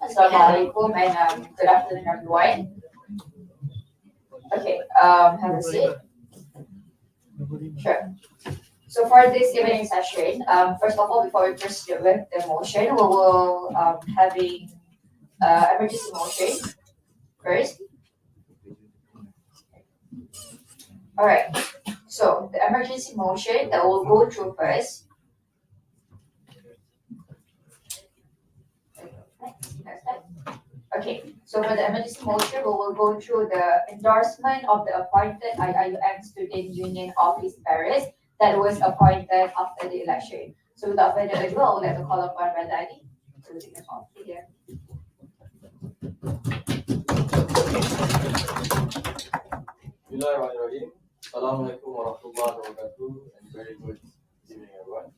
Assalamualaikum and good afternoon, everyone. Okay, have a seat. Sure. So for this evening session, first of all, before we proceed with the motion, we will having emergency motion first. All right. So the emergency motion that we'll go through first. Next slide. Okay, so for the emergency motion, we will go through the endorsement of the appointed IIUM Student Union Office Bearers that was appointed after the election. So without further ado, I would like to call upon Brother Ali to take us off here. Bismillahirrahmanirrahim. Assalamualaikum warahmatullahi wabarakatuh, and very good evening, everyone.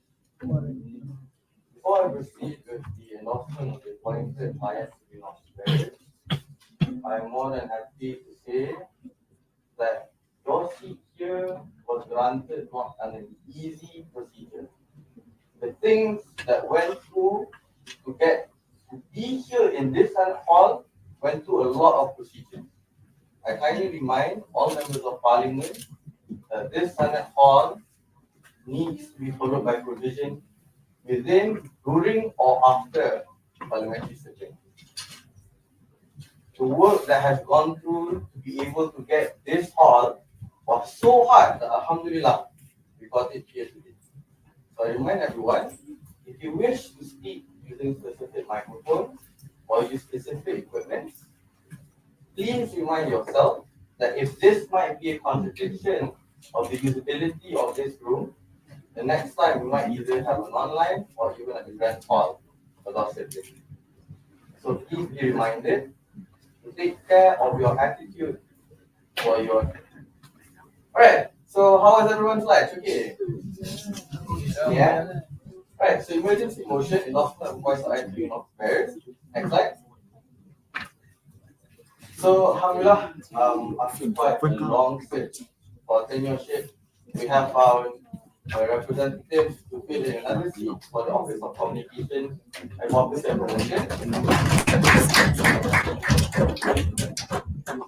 Before I proceed with the endorsement of the appointed IIUM officer, I am more than happy to say that your seat here was granted not an easy procedure. The things that went through to get to be here in this hall went through a lot of procedures. I kindly remind all members of parliament that this Senate hall needs to be followed by provision within, during, or after parliamentary session. The work that has gone through to be able to get this hall was so hard that Alhamdulillah, we got it here today. So I remind everyone, if you wish to speak using specific microphones or use specific equipment, please remind yourself that if this might be a contradiction of the usability of this room, the next time we might either have an online or even at the grand hall without sitting. So please be reminded to take care of your attitude for your. Alright, so how was everyone's life? Okay. Yeah. Alright, so emergency motion is often a voice of IIUM of affairs. Next slide. So alhamdulillah, after quite a long search for tenureship, we have found a representative to fill in another seat for the Office of Communication and Office and Promotion.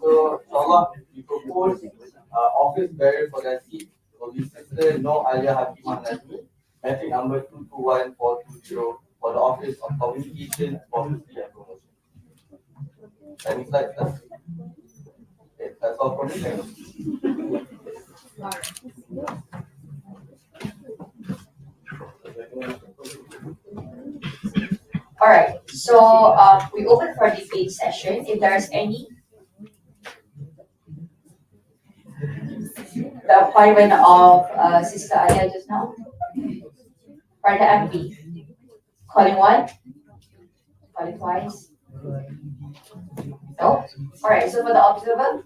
So inshallah, we propose office bearer for that seat will be Sister No Alia Hakimah Nazmi, metric number 221420 for the Office of Communication, Policy and Promotion. Any slides? Okay, that's all from me. Thank you. All right, so we open for debate session. If there's any, the appointment of Sister Alia just now, for the MP, calling one, calling twice. No. All right, so for the observer,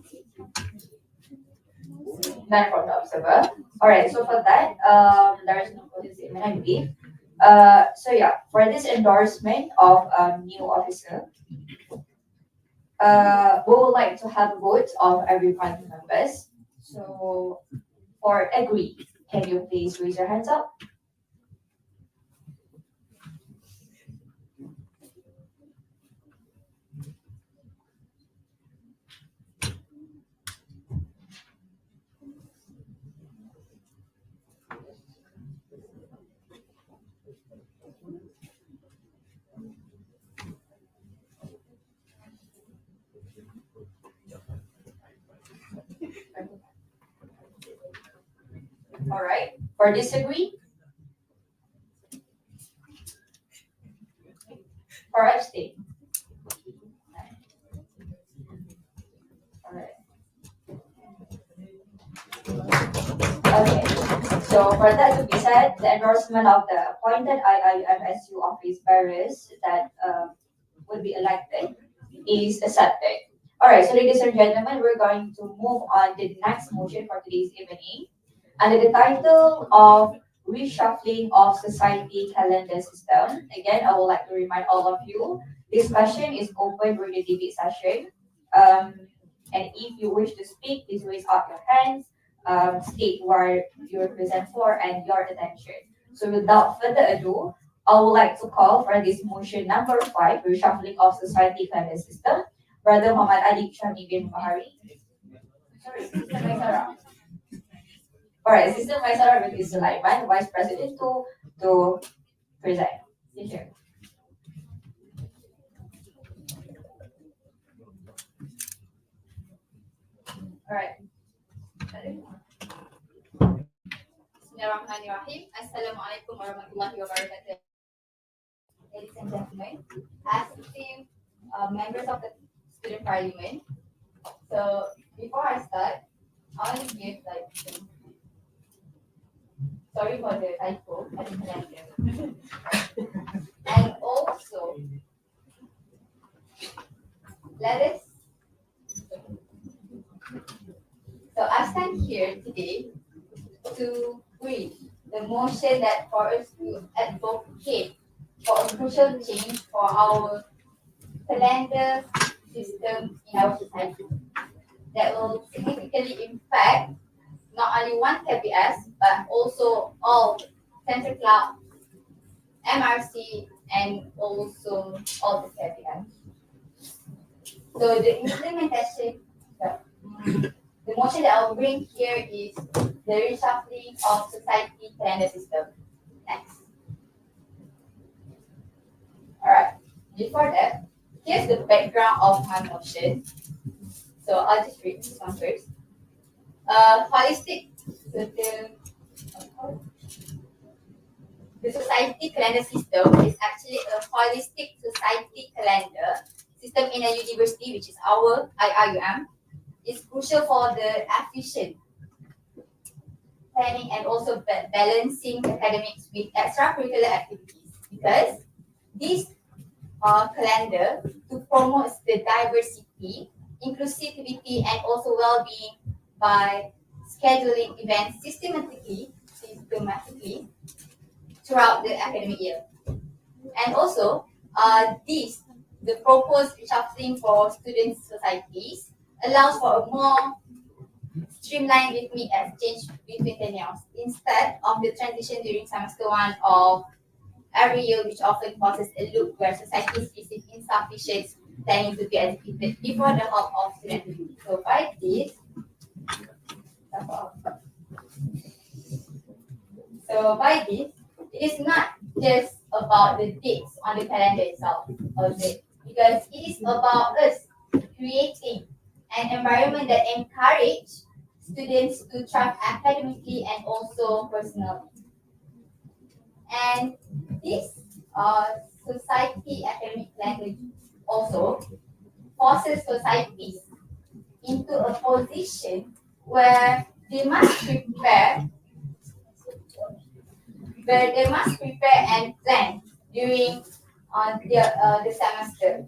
none from the observer. All right, so for that, there is no closing statement, I believe. So yeah, for this endorsement of new officer, we would like to have votes of every party members. So for agree, can you please raise your hands up? All right, for disagree? For abstain? All right. Okay, so for that to be said, the endorsement of the appointed IIMSU office bearers that would be elected is accepted. All right, so ladies and gentlemen, we're going to move on to the next motion for today's evening. Under the title of Reshuffling of Society Calendar System, again, I would like to remind all of you, this session is open during the debate session. And if you wish to speak, please raise up your hands, state where you represent for and your attention. So without further ado, I would like to call for this motion number 5, reshuffling of society calendar system. Brother Muhammad Ali Shami bin Mahari. Sorry, Sister Maisara. Alright, Sister Maisara bin Sulaiman, Vice President to present. Thank you. Alright. Bismillahirrahmanirrahim. Assalamualaikum warahmatullahi wabarakatuh. Ladies and gentlemen, as esteemed members of the student parliament, so before I start, I want to give sorry for the typo at the calendar. And also, let us, so I stand here today to brief the motion that for us to advocate for a crucial change for our calendar system in our society that will significantly impact not only one KPS but also all Central Cloud, MRC, and also all the KPS. So the implementation, the motion that I'll bring here is the reshuffling of society calendar system. Next. Alright, before that, here's the background of my motion. So I'll just read this one first. Holistic, the society calendar system is actually a holistic society calendar system in a university, which is our IIUM. It's crucial for the efficient planning and also balancing academics with extracurricular activities, because this calendar to promote the diversity, inclusivity, and also well-being by scheduling events systematically throughout the academic year. And also, the proposed reshuffling for student societies allows for a more streamlined rhythmic exchange between tenures instead of the transition during semester 1 of every year, which often causes a loop where societies receive insufficient planning to be executed before the halt of student review. So by this, it is not just about the dates on the calendar itself, because it is about us creating an environment that encourages students to thrive academically and also personally. And this society academic language also forces societies into a position where they must prepare and plan during the semester.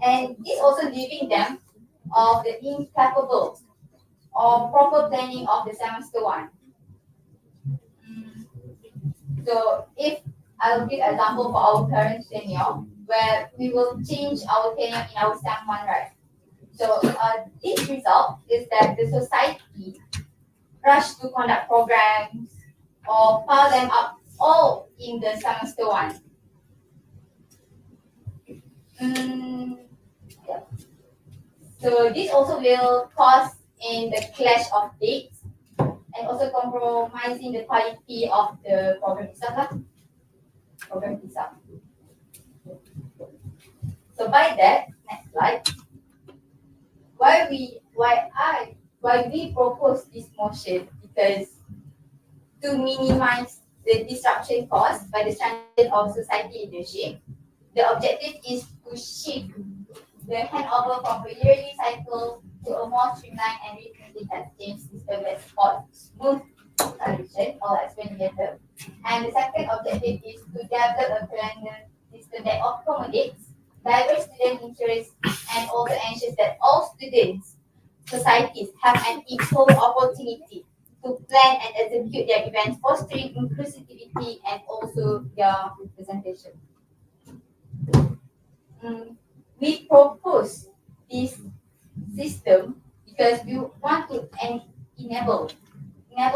And this also leaving them of the incapable of proper planning of the semester 1. So if I'll give an example for our current tenure, where we will change our tenure in our SEM 1, right? So this result is that the society rush to conduct programs or pile them up all in the semester 1. Yeah. So this also will cause in the clash of dates and also compromising the quality of the program itself. So by that, next slide. Why we propose this motion, because to minimize the disruption caused by the transition of society leadership, the objective is to shift the handover from a yearly cycle to a more streamlined and rhythmic exchange system that supports smooth transition. I'll explain later. And the second objective is to develop a calendar system that accommodates diverse student interests and also ensures that all students, societies have an equal opportunity to plan and execute their events, fostering inclusivity and also their representation. We propose this system because we want to enable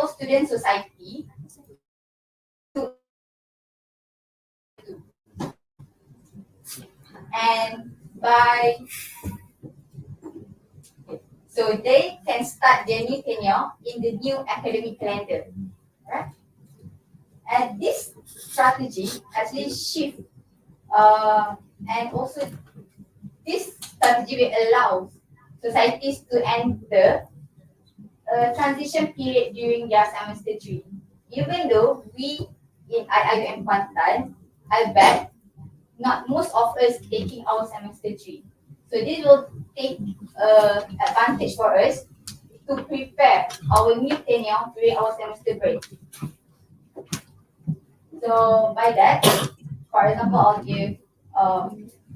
student society to and so they can start their new tenure in the new academic calendar, right? And this strategy actually shift, and also this strategy will allow societies to enter a transition period during their semester 3. Even though we in IIUM Kuantan, I bet not most of us taking our semester 3. So this will take advantage for us to prepare our new tenure during our semester break. So by that, for example, I'll give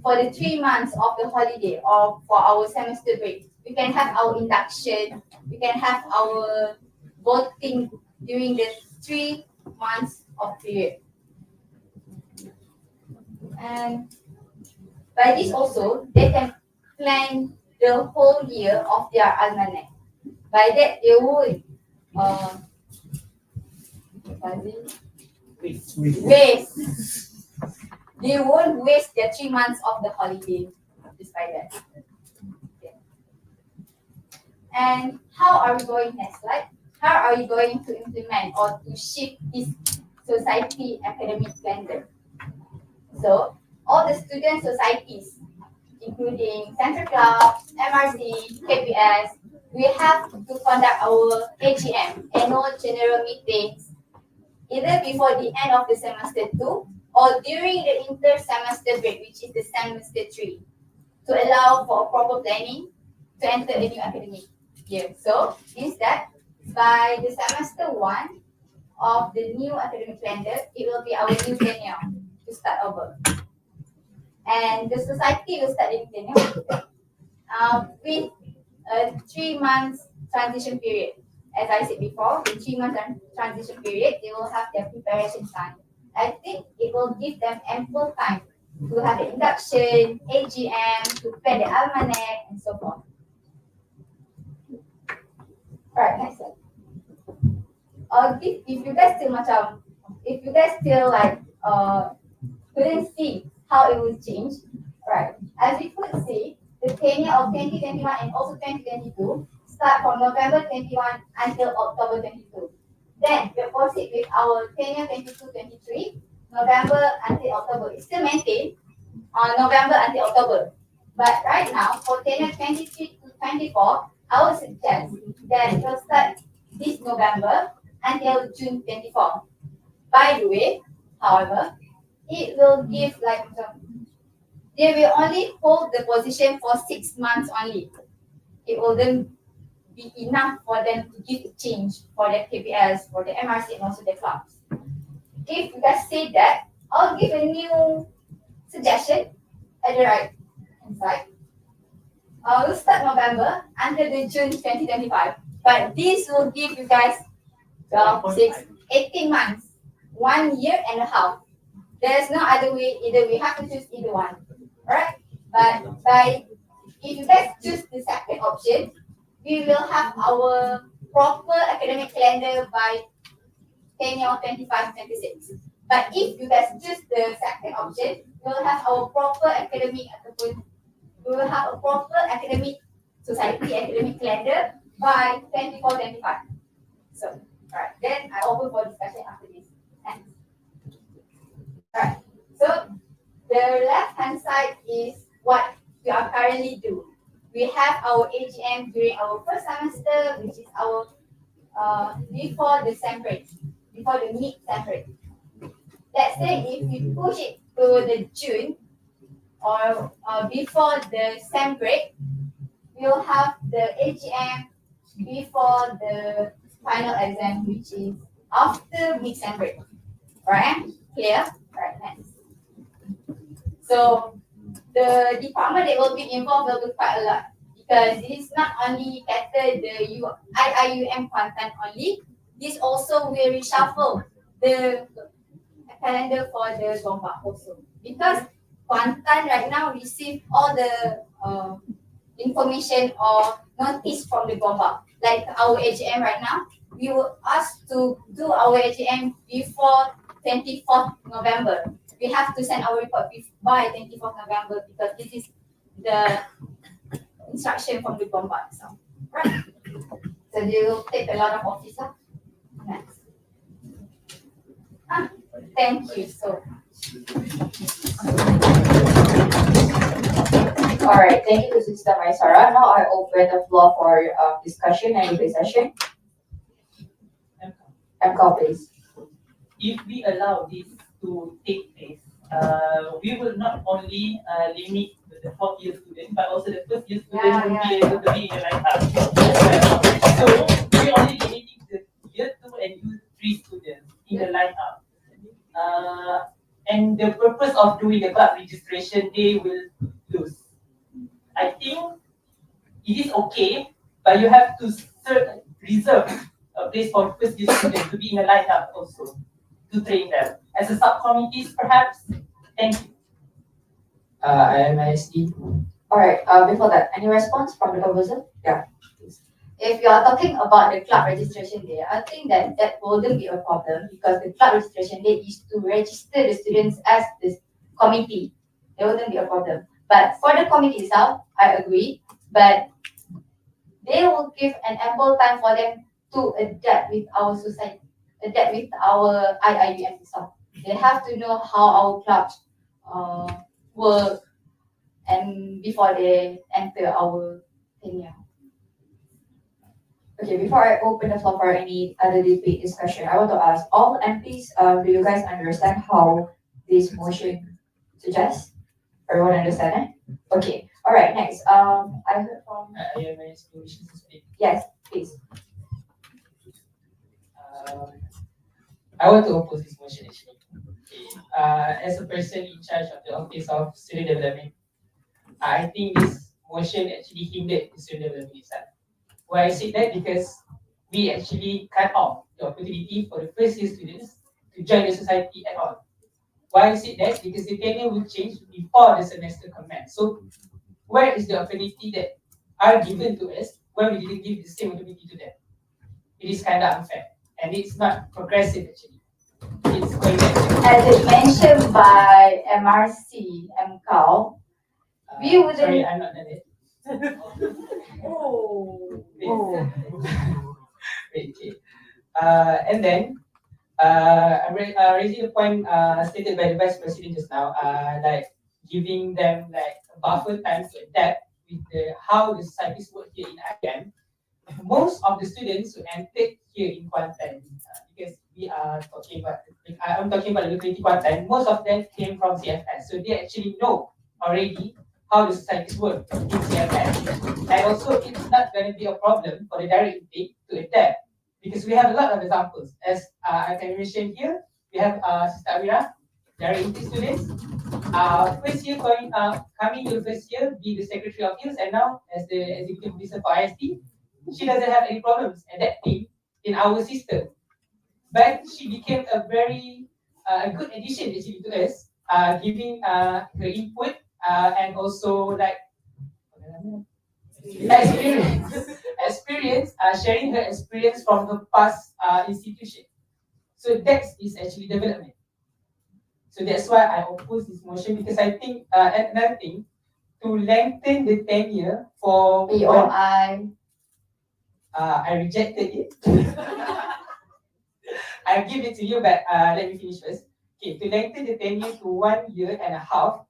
for the 3 months of the holiday or for our semester break, we can have our induction, we can have our voting during the 3 months of period. And by this also, they can plan the whole year of their almanac. By that, they would waste. They won't waste their 3 months of the holiday despite that. Okay. And how are we going next slide? How are you going to implement or to shift this society academic calendar? So all the student societies, including Central Club, MRC, KPS, we have to conduct our AGM, annual general meetings, either before the end of the semester 2 or during the inter-semester break, which is the semester 3, to allow for proper planning to enter the new academic year. So instead, by the semester 1 of the new academic calendar, it will be our new tenure to start over. And the society will start the tenure with a 3 months transition period. As I said before, the 3 months transition period, they will have their preparation time. I think it will give them ample time to have the induction, AGM, to plan the almanac, and so forth. Alright, next slide. If you guys still like couldn't see how it will change, right? As we could see, the tenure of 2021 and also 2022 start from November 21 until October 22. Then we proceed with our tenure 22-23, November until October. It's still maintained on November until October. But right now, for tenure 23-24, I would suggest that it will start this November until June 24. By the way, however, it will give like they will only hold the position for 6 months only. It will then be enough for them to give a change for the KPS, for the MRC, and also the clubs. If you guys say that, I'll give a new suggestion at the right hand side. We'll start November until the June 2025. But this will give you guys 12, 6, 18 months, 1 year and a half. There's no other way, either we have to choose either one. Alright? But if you guys choose the second option, we will have our proper academic calendar by tenure 25-26. But if you guys choose the second option, we will have our proper academic society academic calendar by 24-25. So, alright, then I open for discussion after this. Thanks. Alright, so the left hand side is what we are currently doing. We have our AGM during our first semester, which is our before the sem break, before the mid-sem break. Let's say if we push it to the June or before the sem break, we'll have the AGM before the final exam, which is after mid-sem break. Right? Clear? Right, next. So the department that will be involved will be quite a lot because this not only cater the IIUM Kuantan only, this also will reshuffle the calendar for the Gombak also. Because Kuantan right now receive all the information or notice from the Gombak. Like our AGM right now, we will ask to do our AGM before 24th November. We have to send our report by 24th November because this is the instruction from the bombard. So, right. So they will take a lot of office. Next. Thank you so All right, thank you, Sister Maisara. Now I open the floor for discussion and debate session. MCall, please. If we allow this to take place, we will not only limit the fourth year student, but also the first year student will be able to be in the lineup. So we only limiting the year 2 and year 3 students in the lineup. And the purpose of doing the club registration, they will lose. I think it is okay, but you have to reserve a place for first year students to be in the lineup also, to train them. As a subcommittees, perhaps. Thank you. IMISD. All right, before that, any response from the proposal? Yeah. if you are talking about the club registration day, I think that wouldn't be a problem because the club registration day is to register the students as the committee. There wouldn't be a problem. But for the committee itself, I agree. But they will give an ample time for them to adapt with our society, adapt with our IIUM itself. They have to know how our clubs work and before they enter our tenure. Okay, before I open the floor for any other debate discussion, I want to ask all MPs, do you guys understand how this motion suggests? Everyone understand it? Okay, all right, next. I heard from, IMISD wishes to speak. yes, please. I want to oppose this motion actually. As a person in charge of the Office of Student Development, I think this motion actually hindered the student development itself. Why I say that? Because we actually cut off the opportunity for the first year students to join the society at all. Why I say that? Because the tenure will change before the semester commences. So where is the opportunity that are given to us when we didn't give the same opportunity to them? It is kind of unfair. And it's not progressive actually. It's going back. As it mentioned by MRC, MCAL, we wouldn't- Sorry, I'm not done yet. Wait, okay. And then I'm raising the point stated by the Vice President just now, like giving them like a buffer time to adapt with how the societies work here in IIM. Most of the students who entered here in Kuantan, because we are talking about, I'm talking about the locality Kuantan, most of them came from CFS, so they actually know already how the societies work in CFS. And also, it's not going to be a problem for the direct intake to adapt, because we have a lot of examples. As I can mention here, we have Sister Amira, direct intake students. First year coming to the first year, be the Secretary of Youth, and now as the Executive Officer for ISD, she doesn't have any problems adapting in our system. But she became a very good addition actually to us, giving her input and also like experience, sharing her experience from her past institution. So that is actually development. So that's why I oppose this motion, because I think another thing, to lengthen the tenure for POI. I rejected it. I'll give it to you, but let me finish first. Okay, to lengthen the tenure to 1 year and a half,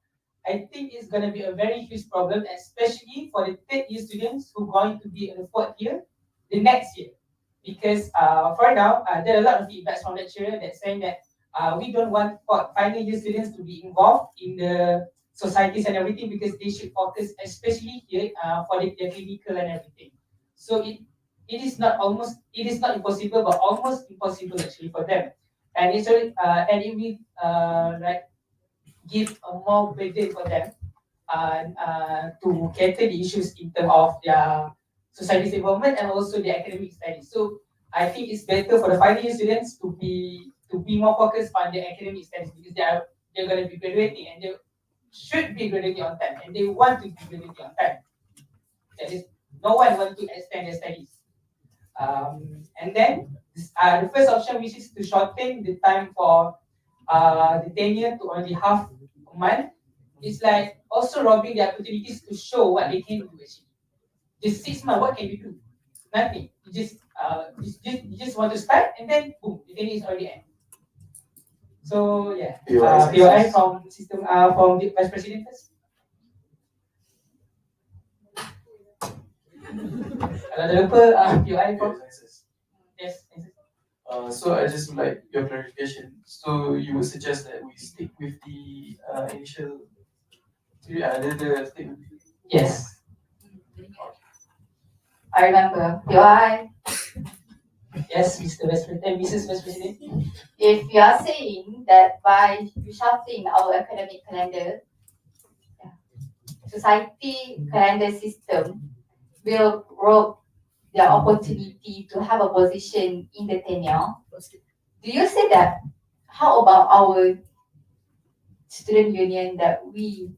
I think it's going to be a very huge problem, especially for the third year students who are going to be in the fourth year the next year. Because for now, there are a lot of feedbacks from lecturers that saying that we don't want final year students to be involved in the societies and everything, because they should focus, especially here for the clinical and everything. So it is not impossible, but almost impossible actually for them. And it's and it will like give a more burden for them to cater the issues in terms of their society's involvement and also their academic studies. So I think it's better for the final year students to be more focused on their academic studies, because they're going to be graduating and they should be graduating on time and they want to be graduating on time. That is, no one wants to extend their studies. And then the first option, which is to shorten the time for the tenure to only half a month, it's like also robbing the opportunities to show what they can do actually. Just 6 months, what can you do? Nothing. You just want to start and then boom, the tenure is already end. So yeah, POI from system from the vice president first. Kalau ada lupa POI from yes. So I just would like your clarification. So you would suggest that we stick with the initial, the stick with Yes. I remember. POI. Yes, Mr. Vice President, Mrs. Vice President. If you are saying that by reshuffling our academic calendar, society calendar system will rob their opportunity to have a position in the tenure, do you say that? How about our student union that we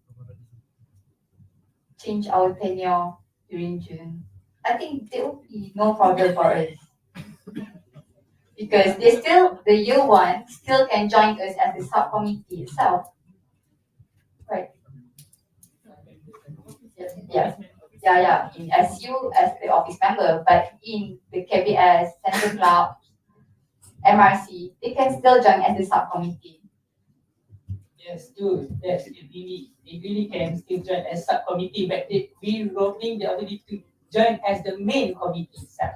change our tenure during June? I think there will be no problem for us. Because they still, the year one still can join us as the subcommittee itself. Right. Yeah. In SU as the office member, but in the KBS, Central Club, MRC, they can still join as the subcommittee. Yes, good. Yes, it really can still join as subcommittee, but we robbing the ability to join as the main committee itself.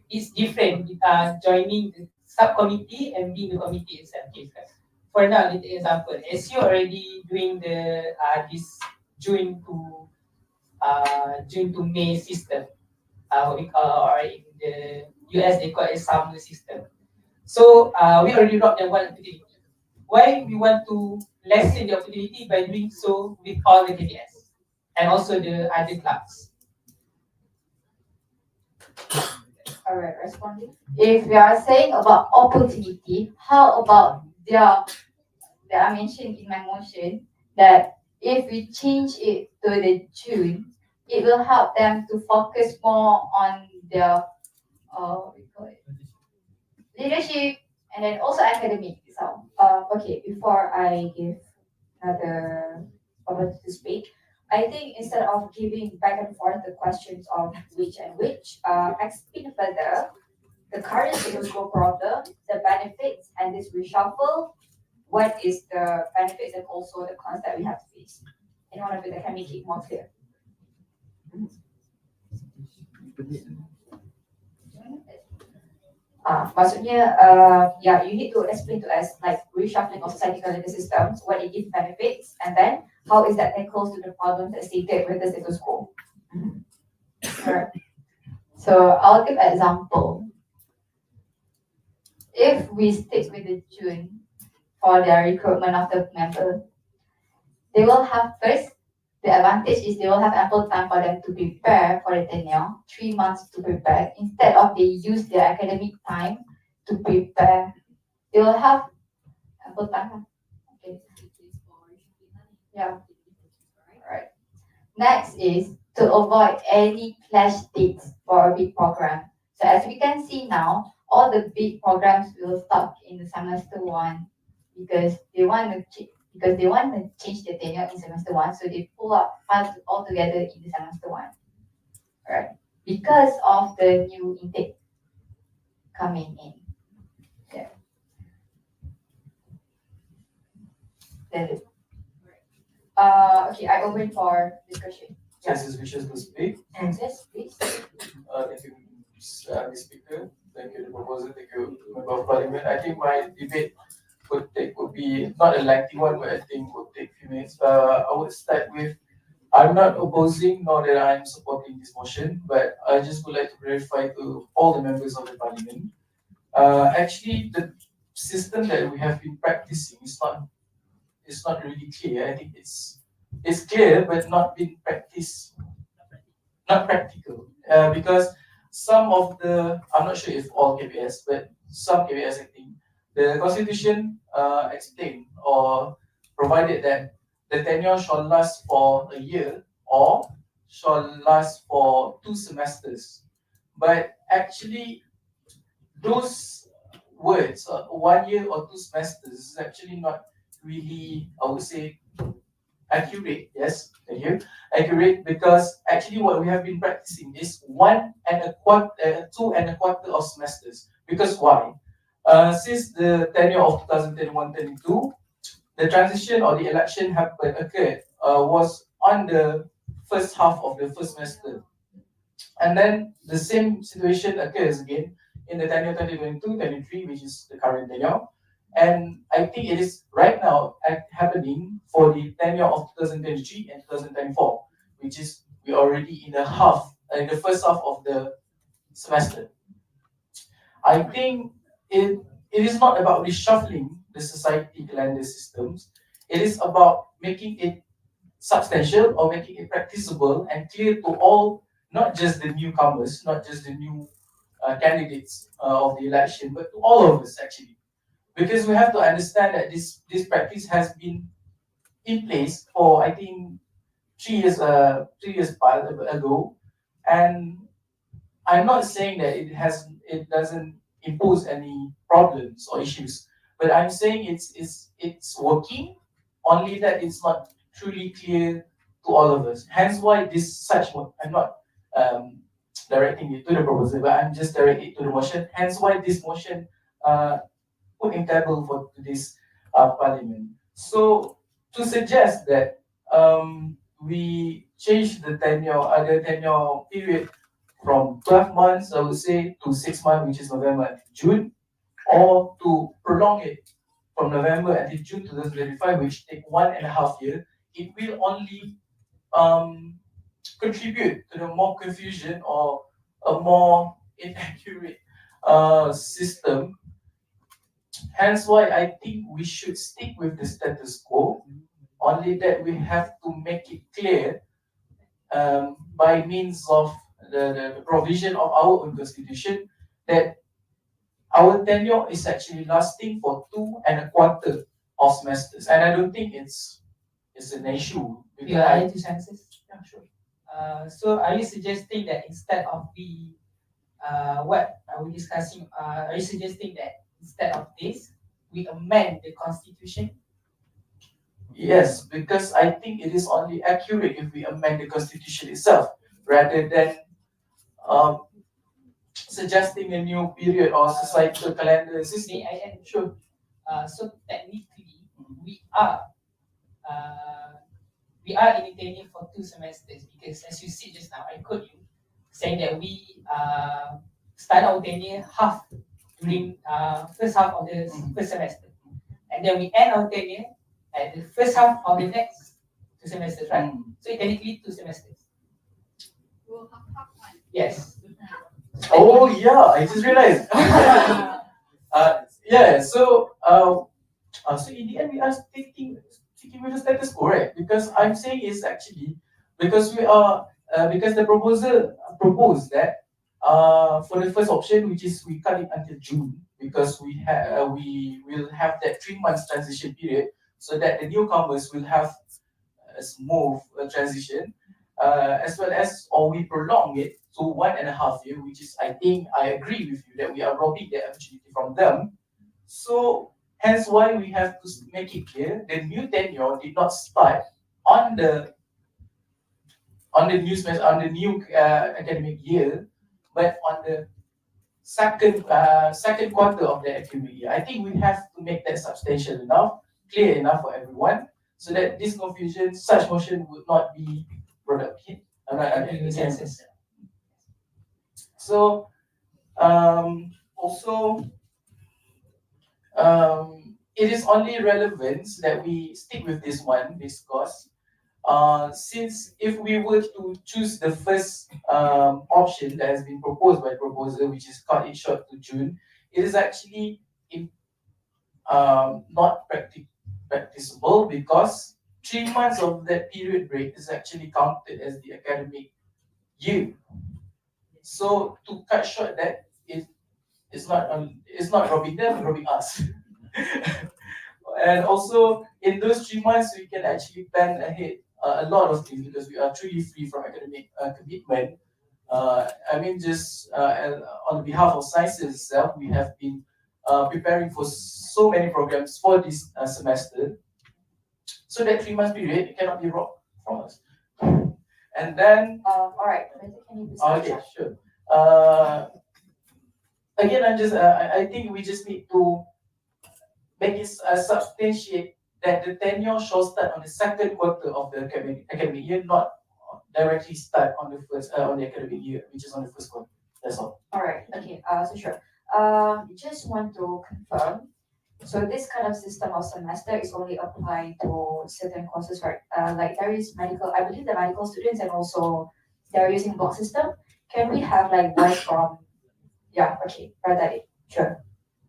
It's different joining the subcommittee and being the committee itself. Okay, for now, let's take example. As you already doing the this June to May system, what we call, or in the US they call it summer system. So we already robbed them one opportunity. Why we want to lessen the opportunity by doing so with all the KBS and also the other clubs? All right, responding. If we are saying about opportunity, how about that I mentioned in my motion that if we change it to the June, it will help them to focus more on their leadership and then also academic. So, okay, before I give another opportunity to speak, I think instead of giving back and forth the questions of which and which, explain further the current status quo problem, the benefits, and this reshuffle. What is the benefits and also the cons that we have to face? Anyone of you that can make it more clear? Maksudnya, you need to explain to us like reshuffling of society calendar systems, what it gives benefits, and then how is that close to the problems that stated with the status quo. Alright. So I'll give an example. If we stick with the June for their recruitment of the member, they will have first, the advantage is they will have ample time for them to prepare for the tenure, 3 months to prepare. Instead of they use their academic time to prepare, they will have ample time. Okay. Yeah. Alright. Next is to avoid any clash dates for a big program. So as we can see now, all the big programs will stop in the semester one because they want to change their tenure in semester one, so they pull up files all together in the semester one. Right? Because of the new intake coming in. Yeah. Okay, I open for discussion. Justice wishes to speak. Yes, please. Thank you, Mr. Speaker. Thank you, the proposer. Thank you, Member of Parliament. I think my debate would be not a lengthy one, but I think would take a few minutes. I would start with, I'm not opposing nor that I'm supporting this motion, but I just would like to clarify to all the members of the Parliament. Actually, the system that we have been practicing is not really clear. I think it's clear, but not been practiced, not practical. Because some of the, I'm not sure if all KBS, but some KBS, I think, the Constitution explained or provided that the tenure shall last for a year or shall last for 2 semesters. But actually, those words, 1 year or 2 semesters is actually not really, I would say, accurate. Yes, thank you. Accurate, because actually what we have been practicing is 2.25 of semesters. Because why? Since the tenure of 2021-22, the transition or the election occurred was on the first half of the first semester. And then the same situation occurs again in the tenure 2022-23, which is the current tenure. And I think it is right now happening for the tenure of 2023 and 2024, which is we already in the first half of the semester. I think it is not about reshuffling the society calendar systems. It is about making it substantial or making it practicable and clear to all, not just the newcomers, not just the new candidates of the election, but to all of us actually. Because we have to understand that this practice has been in place for, I think, 3 years ago, and I'm not saying that it doesn't impose any problems or issues, but I'm saying it's working, only that it's not truly clear to all of us. Hence why I'm not um, directing it to the proposal, but I'm just directing it to the motion. Hence why this motion uh, put in table for today's parliament. So to suggest that we change the tenure period from 12 months, I would say, to 6 months, which is November until June, or to prolong it from November until June 2025, which take 1.5 years, it will only um, contribute to the more confusion or a more inaccurate system. Hence why I think we should stick with the status quo, only that we have to make it clear by means of the provision of our own constitution that our tenure is actually lasting for 2.25 semesters. And I don't think it's an issue. You are into census? Yeah, sure. So are you suggesting that instead of what are we discussing? Are you suggesting that instead of this, we amend the constitution? Yes, because I think it is only accurate if we amend the constitution itself rather than um, suggesting a new period or societal calendar system. May I add? Sure. So technically, we are uh, we are in tenure for 2 semesters because, as you said just now, I quote you saying that we start our tenure half during first half of the first semester, and then we end our tenure at the first half of the next 2 semesters, right? So technically 2 semesters. We'll have one. Yes. Oh yeah, I just realized. Yeah, so in the end we are sticking with the status quo, right? Because I'm saying is actually because the proposal proposed that for the first option, which is we cut it until June, because we will have that 3 months transition period, so that the newcomers will have a smooth transition, as well as, or we prolong it to 1.5 year, which is, I think I agree with you that we are robbing the opportunity from them. So hence why we have to make it clear the new tenure did not start on on the new academic year, but on the second quarter of the academic year. I think we have to make that substantial enough, clear enough for everyone, so that this confusion, such motion would not be brought up. Census. So also it is only relevant that we stick with this one, this course, since if we were to choose the first option that has been proposed by the proposer, which is cut it short to June, it is actually not practicable, because 3 months of that period break is actually counted as the academic year. So to cut short that, it's not robbing them, robbing us. And also in those 3 months, we can actually plan ahead a lot of things, because we are truly free from academic commitment. I mean, just on behalf of sciences itself, we have been preparing for so many programs for this semester. So that 3 months period, it cannot be robbed from us. And then, All right, Brenda, can you please okay, answer? sure. Again, I think we just need to make it substantiate that the tenure shall start on the second quarter of the academic year, not directly start on the first on the academic year, which is on the first quarter. That's all. All right, okay, so sure. Just want to confirm, so this kind of system of semester is only applied to certain courses, right? Like there is medical, I believe the medical students and also they're using block system. Can we have like one from, yeah, okay, Brother, sure.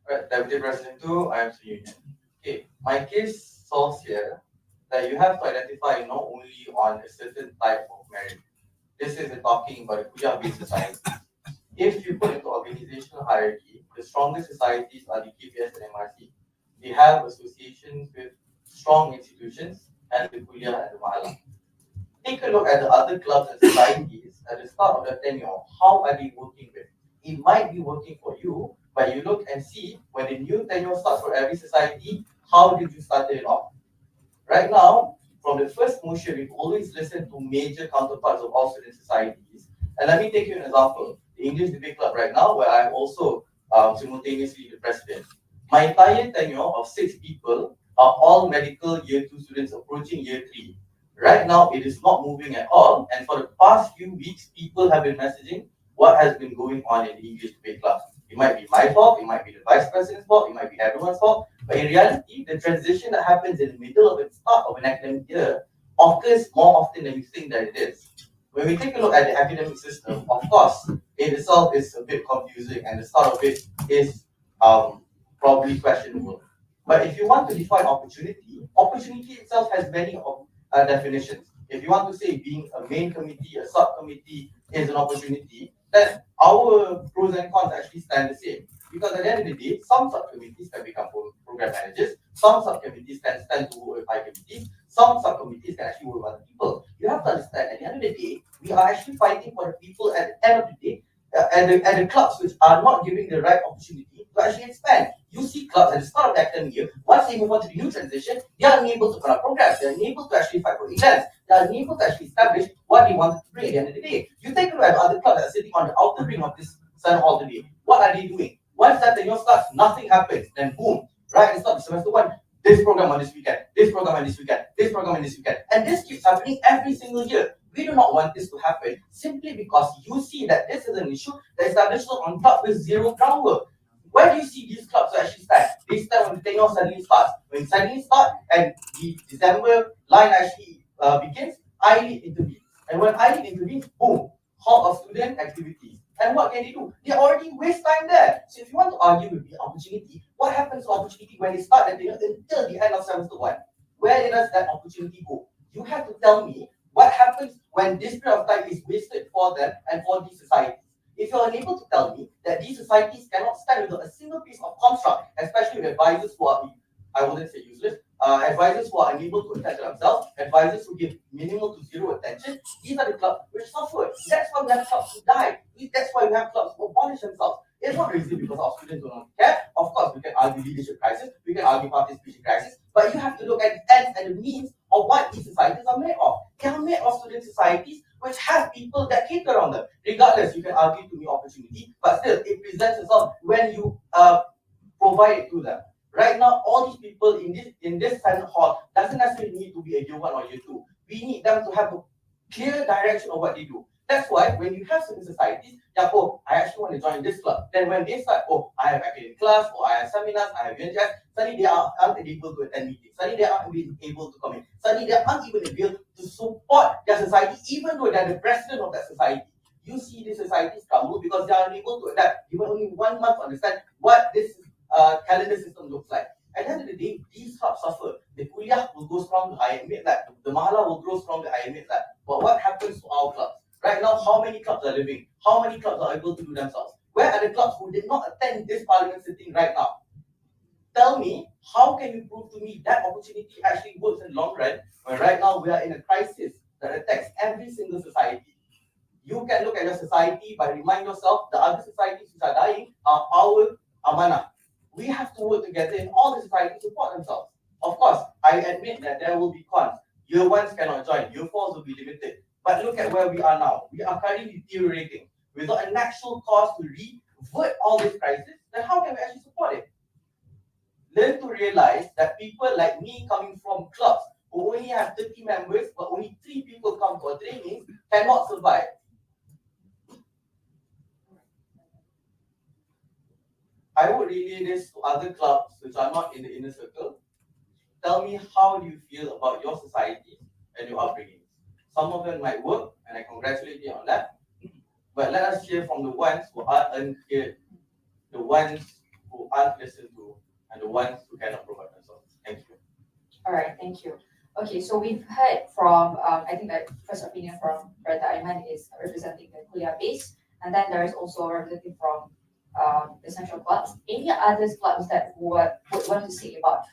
Right, Deputy President 2, I am Union. Okay, my case solves here that you have to identify not only on a certain type of merit. This is talking about a Kuya-based society. If you put into organizational hierarchy, the strongest societies are the KPS and MRC. They have associations with strong institutions and the Kuya and the Mahala. Take a look at the other clubs and societies at the start of the tenure. How are they working with? It might be working for you, but you look and see when the new tenure starts for every society, how did you start it off? Right now, from the first motion, we've always listened to major counterparts of all student societies. And let me take you an example. The English Debate Club right now, where I'm also simultaneously the president. My entire tenure of 6 people are all medical year 2 students approaching year 3. Right now, it is not moving at all. And for the past few weeks, people have been messaging what has been going on in the English Debate Club. It might be my fault, it might be the vice president's fault, it might be everyone's fault. But in reality, the transition that happens in the middle of the start of an academic year occurs more often than you think that it is. When we take a look at the academic system, of course, it itself is a bit confusing and the start of it is probably questionable. But if you want to define opportunity, opportunity itself has many definitions. If you want to say being a main committee, a subcommittee is an opportunity, then our pros and cons actually stand the same. Because at the end of the day, some subcommittees can become program managers, some subcommittees can stand to work with high committees, some subcommittees can actually work with other people. You have to understand, at the end of the day, we are actually fighting for the people at the end of the day, and the clubs which are not giving the right opportunity to actually expand. You see clubs at the start of the academic year, once they move on to the new transition, they are unable to conduct programs, they are unable to actually fight for events, they are unable to actually establish what they wanted to bring at the end of the day. You take a look at other clubs that are sitting on the outer ring of this Sun Hall today. What are they doing? Once that tenure starts, nothing happens. Then boom, right at the start of semester 1, this program on this weekend, this program on this weekend, this program on this weekend. And this keeps happening every single year. We do not want this to happen simply because you see that this is an issue that established on top with zero groundwork. Where do you see these clubs actually stand? They stand when the tenure suddenly starts. When it suddenly starts and the December line actually begins, IIUM intervenes. And when IIUM intervenes, boom, halt of student activities. And what can they do? They already waste time there. So if you want to argue with the opportunity, what happens to opportunity when they start the tenure until the end of semester 1? Where does that opportunity go? You have to tell me what happens when this period of time is wasted for them and for these societies. If you're unable to tell me that these societies cannot stand without a single piece of construct, especially with advisors who are, I wouldn't say useless, advisors who are unable to attend to themselves, advisors who give minimal to zero attention, these are the clubs which suffer. That's why we have clubs who die. That's why we have clubs who abolish themselves. It's not easy because our students don't care. Of course, we can argue leadership crisis, we can argue participation crisis, but you have to look at the ends and the means of what these societies are made of. They are made of student societies which have people that cater on them. Regardless, you can argue to me opportunity, but still, it presents itself when you provide it to them. Right now, all these people in this Senate hall doesn't necessarily need to be a year 1 or year 2. We need them to have a clear direction of what they do. That's why when you have certain societies, yeah, oh, I actually want to join this club. Then when they start, oh, I have academic class, or I have seminars, I have UNJS, suddenly they are unable to attend meetings. Suddenly they aren't able to come in. Suddenly they aren't even able to support their society, even though they're the president of that society. You see these societies crumble because they are unable to adapt. Given only 1 month to understand what this calendar system looks like. At the end of the day, these clubs suffer. The Kuliah will go strong, I admit that. The Mahala will grow stronger, I admit that. But what happens to our clubs? Right now, how many clubs are living? How many clubs are able to do themselves? Where are the clubs who did not attend this parliament sitting right now? Tell me, how can you prove to me that opportunity actually works in the long run when right now we are in a crisis that attacks every single society? You can look at your society, but remind yourself the other societies which are dying are our amanah. We together in all the societies support themselves. Of course, I admit that there will be cons. Year ones cannot join, year fours will be limited. But look at where we are now. We are currently deteriorating. Without an actual cause to revert all this crisis, then how can we actually support it? Learn to realize that people like me coming from clubs who only have 30 members but only 3 people come to a training cannot survive. I would relay this to other clubs which are not in the inner circle. Tell me, how do you feel about your society and your upbringing? Some of them might work, and I congratulate you on that. But let us hear from the ones who are unheard, the ones who aren't listened to, and the ones who cannot provide themselves. Thank you. All right, thank you. Okay, so we've heard from, I think the first opinion from Brother Aiman is representing the Kuliah base, and then there is also a representative from the central clubs. Any other clubs that would want to say about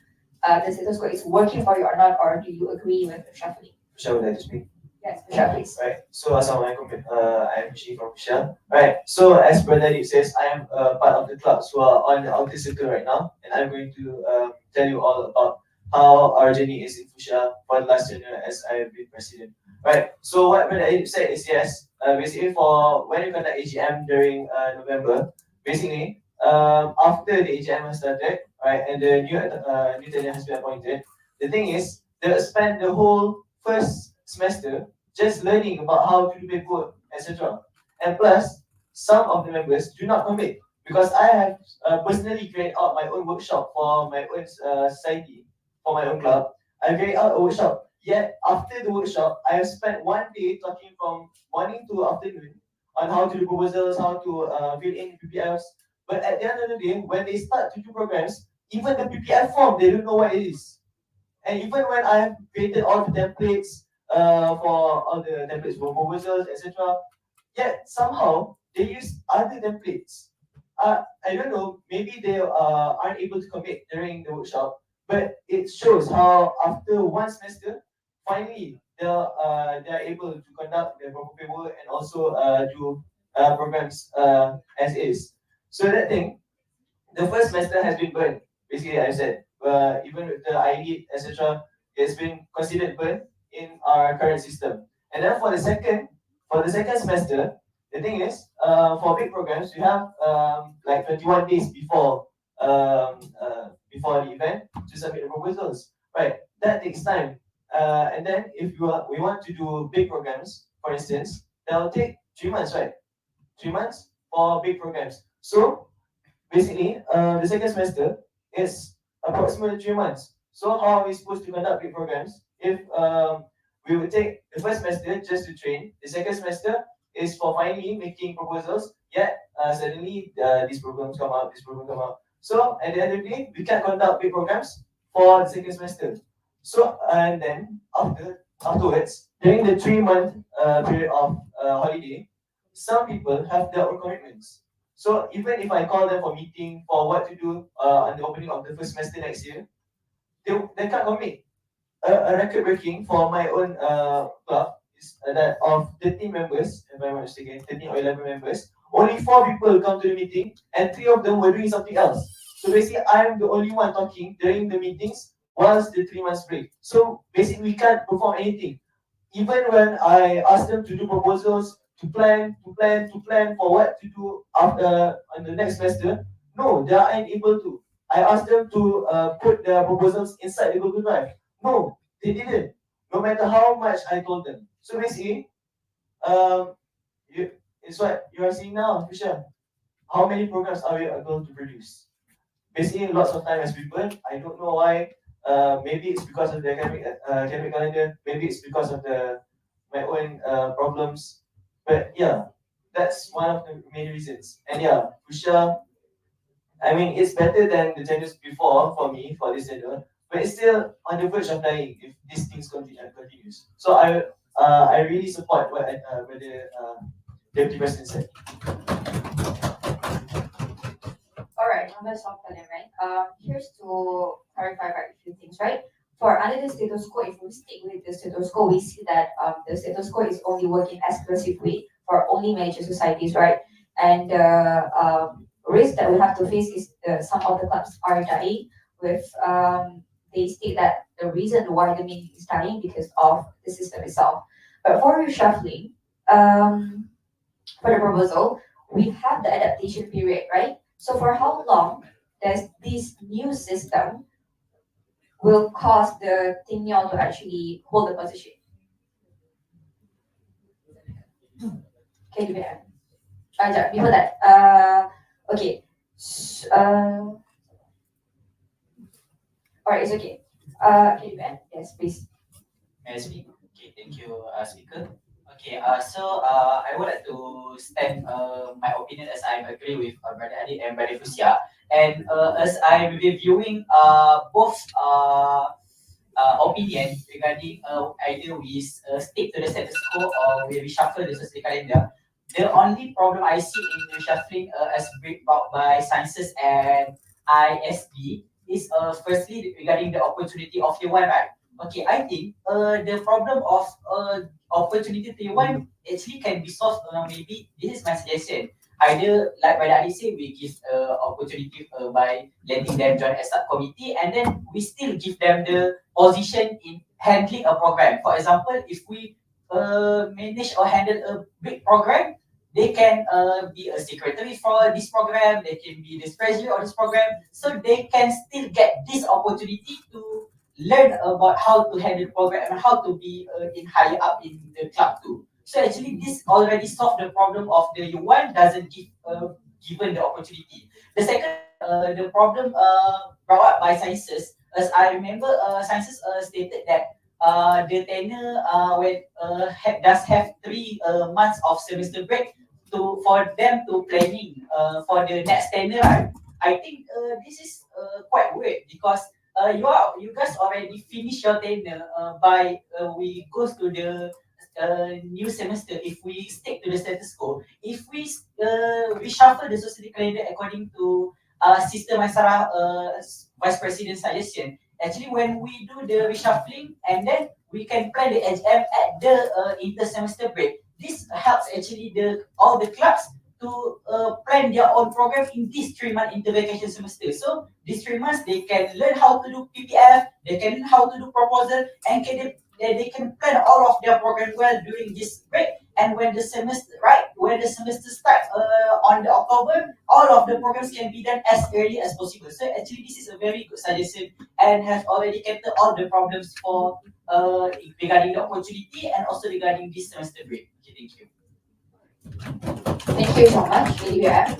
the status quo is working for you or not, or do you agree with Shafli? Michelle would like to speak. Yes, Michelle, please. Right. So Assalamualaikum. I am Shi from Michelle. Right. So as Brother Deep says, I am part of the clubs who are on the outer circle right now, and I'm going to tell you all about how our journey is in Fusha for the last year as I have been president. Right. So what Brother Deep said is yes. Basically, for when you conduct AGM during November, basically after the AGM has started, right, and the new tenure has been appointed, the thing is they'll spend the whole first semester just learning about how to do paperwork, etc. And plus, some of the members do not commit because I have personally created out my own workshop for my own society, for my own club. I created out a workshop. Yet after the workshop, I have spent one day talking from morning to afternoon on how to do proposals, how to fill in PPIs. But at the end of the day, when they start to do programs, even the PPI form, they don't know what it is. And even when I have created all the templates for all the templates for proposals, etc., yet somehow they use other templates. I don't know, maybe they aren't able to commit during the workshop, but it shows how after one semester, finally they're able to conduct their proper paperwork and also do programs as is. So that thing, the first semester has been burned. Basically, I said, even with the ID, etc., it's been considered burned in our current system. And then for the second semester, the thing is, for big programs, you have like 21 days before the event to submit the proposals. Right, that takes time. And then if we want to do big programs, for instance, that'll take 3 months, right? 3 months for big programs. So basically, the second semester is approximately 3 months. So how are we supposed to conduct big programs if we would take the first semester just to train, the second semester is for finally making proposals, yet suddenly these programs come out, So at the end of the day, we can't conduct big programs for the second semester. So and then afterwards, during the 3-month period of holiday, some people have their own commitments. So even if I call them for meeting for what to do on the opening of the first semester next year, they can't commit. A record breaking for my own club is that of 13 members, if I'm not mistaken, 13 or 11 members, only 4 people come to the meeting and 3 of them were doing something else. So basically, I'm the only one talking during the meetings whilst the 3 months break. So basically, we can't perform anything. Even when I ask them to do proposals, to plan for what to do after on the next semester, no, they aren't able to. I asked them to put their proposals inside the Google Drive. No, they didn't. No matter how much I told them. So basically, it's what you are seeing now, Fisher. How many programs are we able to produce? Basically, lots of time has been burned. I don't know why. Maybe it's because of the academic calendar. Maybe it's because of my own problems. But yeah, that's one of the main reasons. And yeah, Fisher, I mean, it's better than the tenures before for me for this tenure, but it's still on the verge of dying if these things continues. So I really support what the Deputy President said. All right, on the soft element, here's to clarify a few things, right? For under the status quo, if we stick with the status quo, we see that the status quo is only working exclusively for only major societies, right? And risk that we have to face is some of the clubs are dying with they state that the reason why the meaning is dying because of the system itself. But for reshuffling, for the proposal, we have the adaptation period, right? So for how long does this new system will cause the tenure to actually hold the position? Can you bear? Before that, okay. Alright, it's okay. Can you bear? Yes, please. May I speak? Okay, thank you, speaker. Okay, I would like to state my opinion as I agree with Brother Adi and Brother Fusia. And as I'm reviewing both opinion regarding either we stick to the status quo or we reshuffle the social calendar, the only problem I see in reshuffling as brought by sciences and ISB is firstly regarding the opportunity of year one, right? Okay, I think the problem of opportunity to year one actually can be solved. Maybe this is my suggestion. Either like by the say, we give opportunity by letting them join a subcommittee, and then we still give them the position in handling a program. For example, if we manage or handle a big program, they can be a secretary for this program, they can be the treasurer of this program, so they can still get this opportunity to learn about how to handle program and how to be in higher up in the club too. So actually this already solved the problem of the one doesn't give given the opportunity. The second the problem brought up by sciences, as I remember sciences stated that the tenure does have 3 months of semester break to for them to planning for the next tenure, right? I think this is quite weird because you guys already finished your tenure by we goes to the new semester. If we stick to the status quo, if we reshuffle the society calendar according to Sister Maisara Vice President suggestion, actually when we do the reshuffling and then we can plan the HM at the inter semester break. This helps actually the all the clubs to plan their own program in this 3 month intervacation semester. So these 3 months they can learn how to do PPF, they can learn how to do proposal, and they can plan all of their program well during this break. And when the semester when the semester start on the October, all of the programs can be done as early as possible. So actually this is a very good suggestion and have already captured all the problems for regarding the opportunity and also regarding this semester break. Okay, thank you. Thank you so much, Olivia.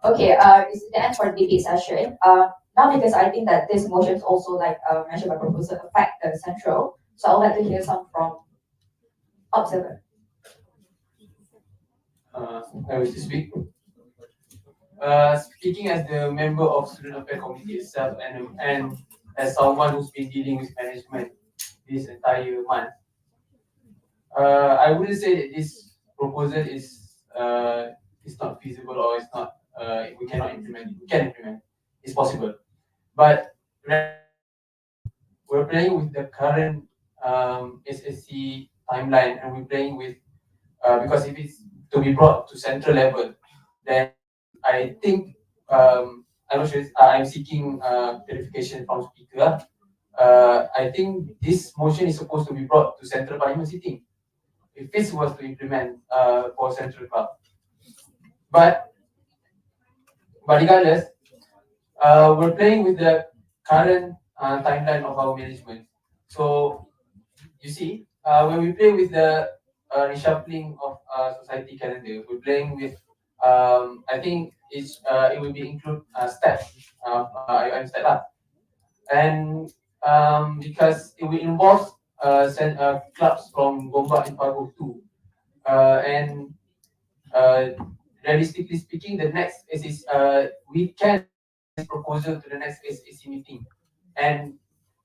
Okay, this is the end for the debate session. Now because I think that this motion is also like mentioned by proposal affect the central, so I would like to hear some from observer. I wish to speak. Speaking as the member of student affairs committee itself and as someone who's been dealing with management this entire month, I wouldn't say that this proposal is not feasible or it's not we cannot implement it. We can implement it. It's possible, but we're playing with the current SSC timeline, and we're playing with because if it's to be brought to central level, then I think I'm not sure. I'm seeking clarification from speaker. I think this motion is supposed to be brought to central parliament sitting if this was to implement for central club. But regardless, we're playing with the current timeline of our management. So you see, when we play with the reshuffling of society calendar, we're playing with I think it will be include step IIUM step up, and because it will involve clubs from Gombak and Pago too, and realistically speaking, the next is we can this proposal to the next SAC meeting, and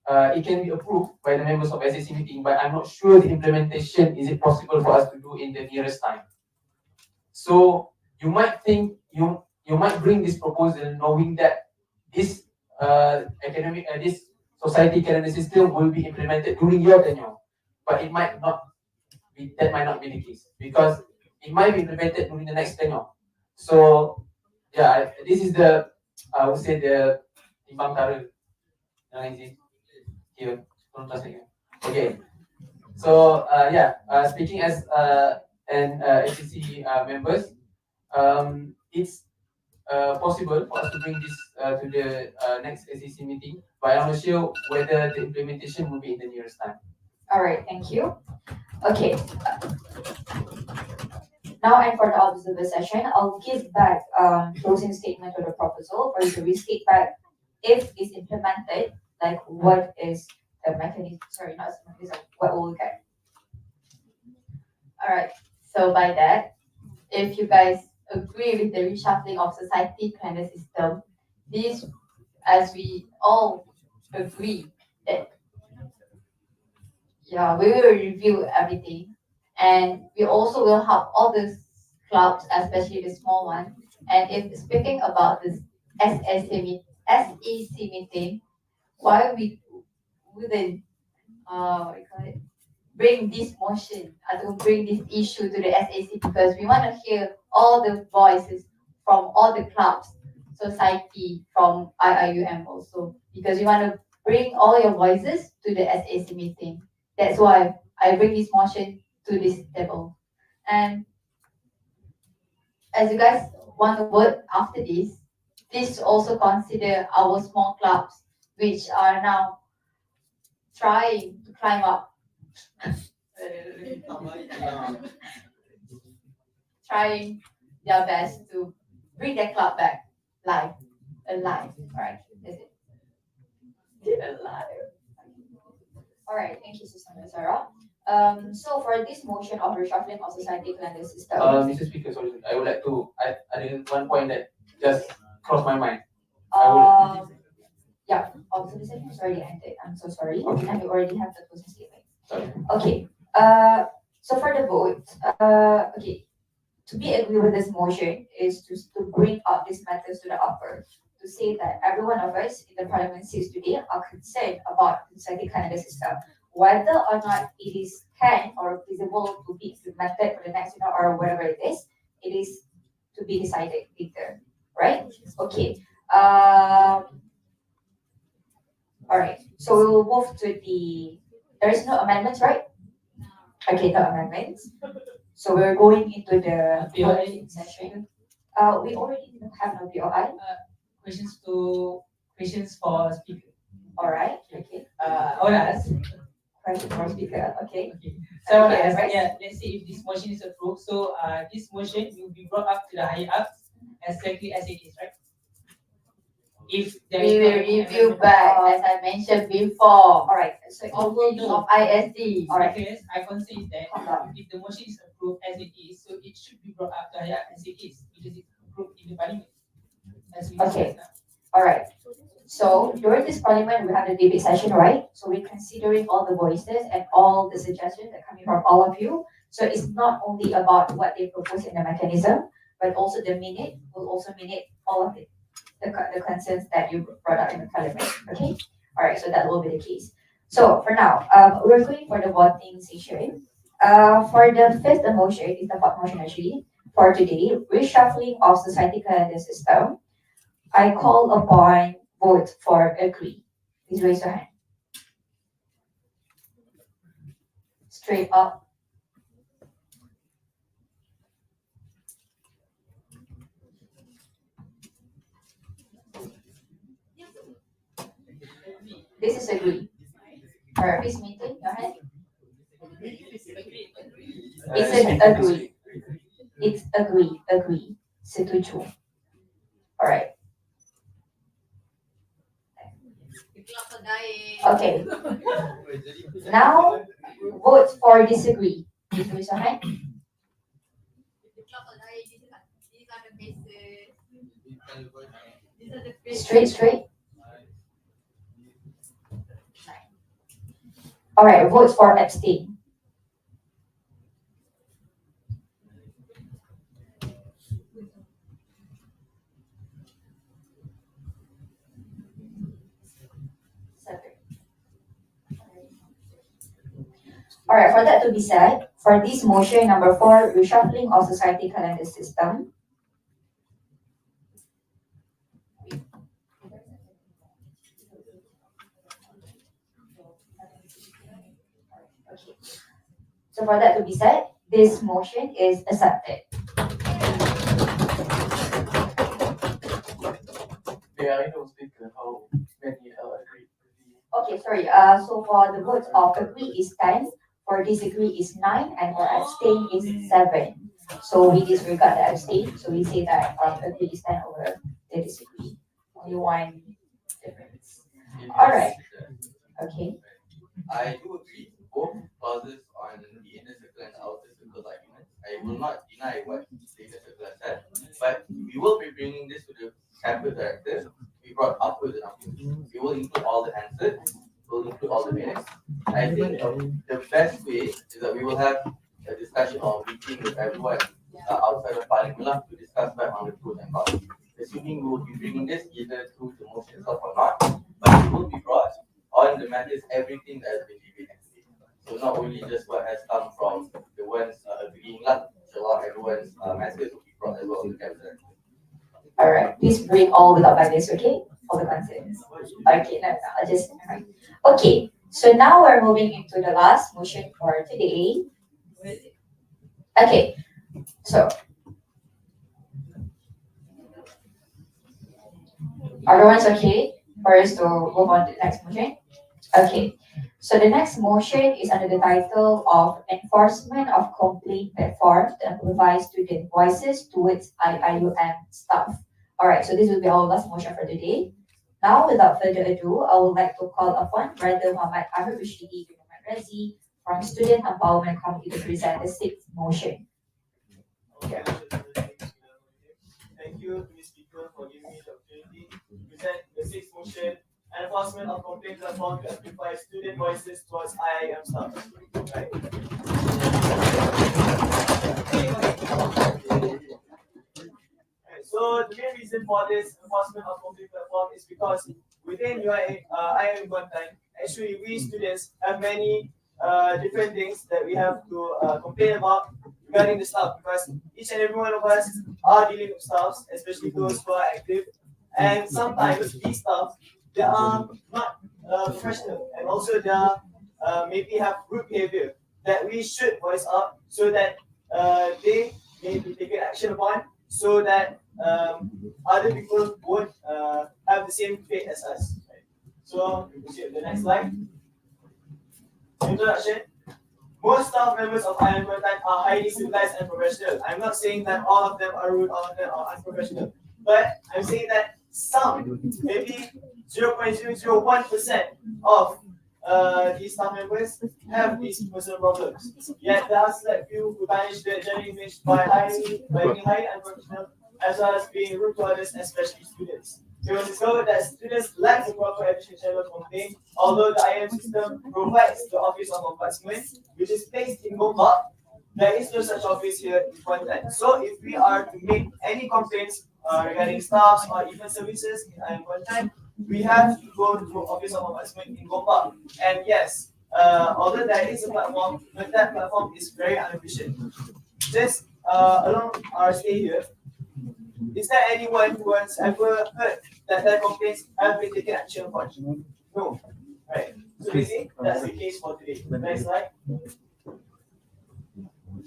it can be approved by the members of SAC meeting, but I'm not sure the implementation is it possible for us to do in the nearest time. So you might think you might bring this proposal knowing that this this society calendar system will be implemented during your tenure, but it might not be that might not be the case because it might be implemented during the next tenure. So this is the, I would say the timbang tara. Yang is it here? Don't translate. Okay. So speaking as an HCC members, it's possible for us to bring this to the next SEC meeting, but I'm not sure whether the implementation will be in the nearest time. All right, thank you. Okay. Now and for the observer session, I'll give back closing statement to the proposal for you to restate back if it's implemented, like what is the mechanism, sorry, not the mechanism, what will we get? Alright, so by that, if you guys agree with the reshuffling of society calendar system, this, as we all agree that, yeah, we will review everything, and we also will help all the clubs, especially the small one. And if speaking about this SEC meeting, why we wouldn't what you call it, bring this motion to bring this issue to the SAC, because we want to hear all the voices from all the clubs, society, from IIUM also, because we want to bring all your voices to the SAC meeting. That's why I bring this motion to this table. And as you guys want to vote after this, please also consider our small clubs, which are now trying to climb up, trying their best to bring their club back alive. All right, that's it. Alive. All right, thank you, Sister Sarah. So for this motion of reshuffling of society calendar system, Mr. Speaker, sorry, I would like to add one point that just crossed my mind. I yeah, also the session is already ended. I'm so sorry, Okay. and we already have the closing statement. Sorry. Okay. So for the vote, okay, to be agree with this motion is to bring up these matters to the upper, to say that every one of us in the parliament seats today are concerned about the society calendar system, whether or not it is can or feasible to be implemented for the next or whatever it is to be decided later, right? Okay. All right. So we will move to there is no amendments, right? Okay, no amendments. So we're going into the POI voting session. We already have no POI. questions for speaker. All right. Okay. I want to ask. Question for speaker. Okay. Okay. So I want to Okay, ask, right. yeah, let's say if this motion is approved, so this motion will be brought up to the higher ups exactly as it is, right? If there is We no will review back, as I mentioned before, All right. So of will meeting of ISD. All right. Because I concern is that if the motion is approved as it is, so it should be brought up to higher as it is because it's approved in the parliament. As we Okay. discussed now. All right. So during this parliament, we have the debate session, right? So we're considering all the voices and all the suggestions that are coming from all of you. So it's not only about what they propose in the mechanism, but also the minute will also minute all of it, the concerns that you brought up in the parliament. Okay. All right. So that will be the case. So for now, we're going for the voting session. For the fifth motion is the fourth motion actually for today, reshuffling of society calendar system. I call upon vote for agree. Please raise your hand. Straight up. This is agree. Alright, please maintain your hand. It's an agree. It's agree. Setuju. Alright. Okay. Now vote for disagree. Please raise your hand. Straight. Alright, vote for abstain. Alright, for that to be said, for this motion number 4, reshuffling of society calendar system, So for that to be said, this motion is accepted. May I know, Speaker, how many agree? Okay, sorry. So for the votes of agree is 10, for disagree is 9, and for abstain is 7. So we disregard the abstain. So we say that agree is 10 over the disagree. Only one difference. Alright. Okay. I do agree both clauses on the inner circle and outer circle arguments. I will not deny what the inner circle has said, but we will be bringing this to the campus director. We brought upwards and upwards. We will include all the answers. We'll include all the minutes. I think the best way is that we will have a discussion or meeting with everyone outside of Parliament to discuss back on the pros and cons. Assuming we will be bringing this either through the motion itself or not, but it will be brought on the matters, everything that has been debated today. So not only just what has come from the ones agreeing lah, inshallah everyone's matters will be brought as well to the cabinet. Alright, please bring all without bias, okay? All the concerns. Okay, no, I'll just. Okay, so now we're moving into the last motion for today. Okay, so. Everyone's okay for us to move on to the next motion? Okay, so the next motion is under the title of Enforcement of Complaint Platform to amplify student voices towards IIUM staff. Alright, so this will be our last motion for today. Now, without further ado, I would like to call upon Brother Muhammad Amir Rushdie bin Muhammad Razi from Student Empowerment Committee to present the sixth motion. Thank you to the speaker for giving me the opportunity to present the sixth motion, enforcement of complaint platform to amplify student voices towards IIM staff. Right. So the main reason for this enforcement of complaint platform is because within IIM Kuantan, actually we students have many different things that we have to complain about regarding the staff, because each and every one of us are dealing with staffs, especially those who are active, and sometimes these staff, they are not professional, and also they are maybe have rude behavior that we should voice out so that they may be taken action upon, so that other people won't have the same fate as us. Right? So, you see the next slide. Introduction. Most staff members of IIM Kuantan are highly civilized and professional. I'm not saying that all of them are rude, all of them are unprofessional, but I'm saying that some, maybe 0.001% of these staff members have these personal problems. Yet there are select few who manage their journey image by being highly unprofessional, as well as being rude to others, especially students. It was discovered that students lack the proper efficient channel of complaint, although the IIM system provides the Office of Ombudsman, which is based in Gombak. There is no such office here in Kuantan. So if we are to make any complaints regarding staffs or even services in IIM Kuantan, we have to go to Office of Ombudsman in Gombak. And yes, although there is a platform, but that platform is very inefficient. Just along our stay here, is there anyone who has ever heard that their complaints have been taken action upon? No. Right. So basically, that's the case for today. Next slide.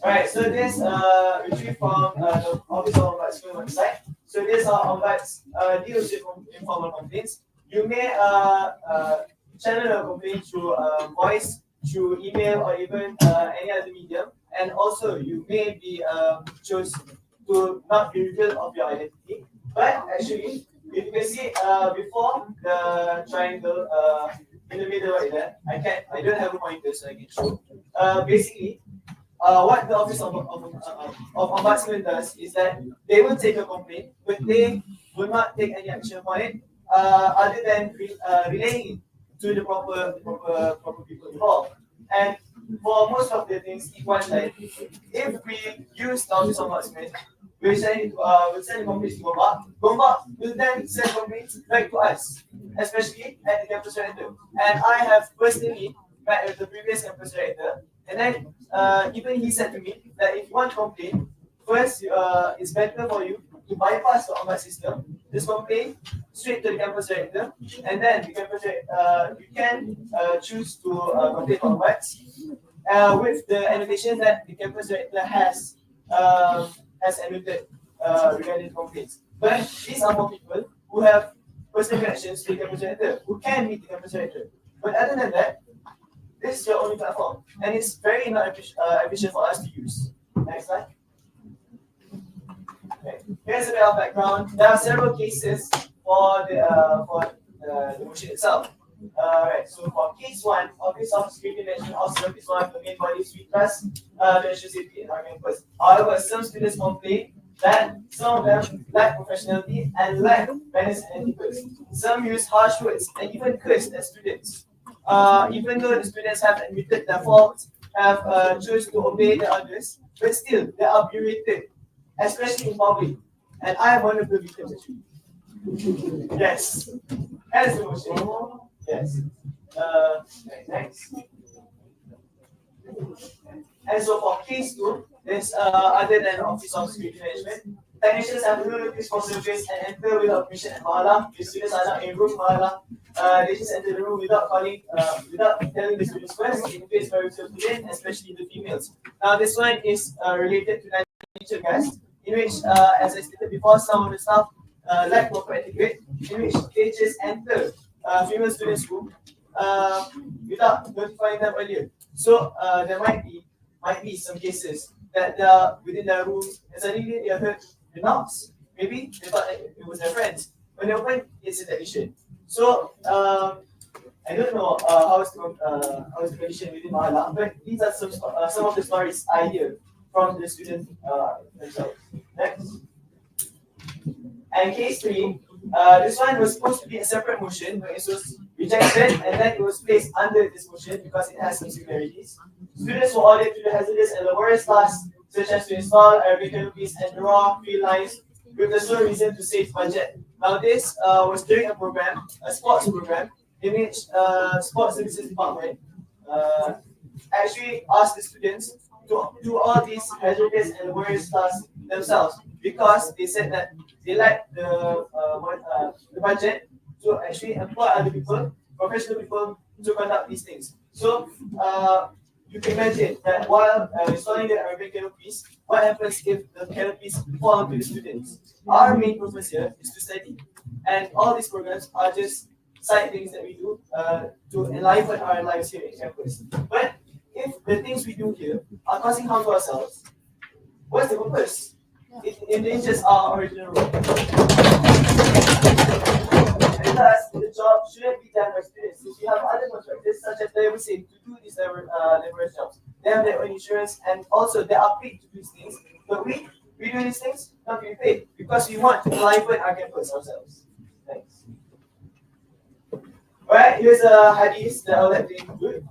Alright, so this retrieved from the Office of Ombudsman website. So this Ombuds deals with informal complaints. You may channel a complaint through voice, through email, or even any other medium. And also, you may be chose to not be revealed of your identity. But actually, if you can see before the triangle in the middle right there, I don't have a pointer, so I can show. Basically, what the Office of Ombudsman does is that they will take a complaint, but they will not take any action upon it, other than relaying it to the proper people involved. And for most of the things in one time, if we use the Office of Ombudsman, we'll send complaints to Gombak. Gombak will then send complaints back to us, especially at the campus director. And I have personally met with the previous campus director, and then even he said to me that if you want to complain, first it's better for you to bypass the Ombud system, just complain straight to the campus director, and then the campus you can choose to complain to Ombuds. with the annotation that the campus director has annotated regarding complaints. But these are for people who have personal connections to the campus director, who can meet the campus director. But other than that, this is your only platform, and it's very not efficient for us to use. Next slide. Okay. Here's a bit of background. There are several cases for the motion itself. Right. So for case one, Office of Security Management of Service one, the main body we trust to ensure safety in our campus. However, some students complain that some of them lack professionality and lack manners and ethics. Some use harsh words and even curse at students. Even though the students have admitted their faults, have chose to obey the others, but still they are berated, especially in public. And I am one of the victims actually. Yes. As the motion. Yes. Next. And so for case two, there's other than Office of Security Management, technicians have no notice for service and enter without permission at Mahala. The students are not in room Mahala. They just enter the room without without telling the students first. It appears very today, especially the females. Now this one is related to nature gas, in which, as I stated before, some of the staff lack proper etiquette, in which they just enter female students' room without notifying them earlier. So there might be some cases that they are within their rooms and suddenly they heard the knocks. Maybe they thought it was their friends. When they open, it's a technician. So I don't know how's the condition within Mahala, but these are some of the stories I hear from the students themselves. Next. And case three, this one was supposed to be a separate motion, but it was rejected and then it was placed under this motion because it has some similarities. Students were ordered to do hazardous and laborious tasks such as to install aerobic canopies and draw field lines with the sole reason to save budget. Now this was during a sports program, in which sports services department actually asked the students to do all these hazardous and laborious tasks themselves because they said that they lack the budget to actually employ other people, professional people, to conduct these things. So you can imagine that while installing the aerobic canopies, what happens if the canopies fall onto the students? Our main purpose here is to study, and all these programs are just side things that we do to enliven our lives here in campus. But if the things we do here are causing harm to ourselves, what's the purpose? It endangers our original role. And thus, the job shouldn't be done by students. If you have other contractors, such as they were saying, to do these laborious jobs, they have their own insurance and also they are paid to do these things. But we do these things not being paid because we want to enliven our campus ourselves. Thanks. Alright, here's a hadith that I would like to include.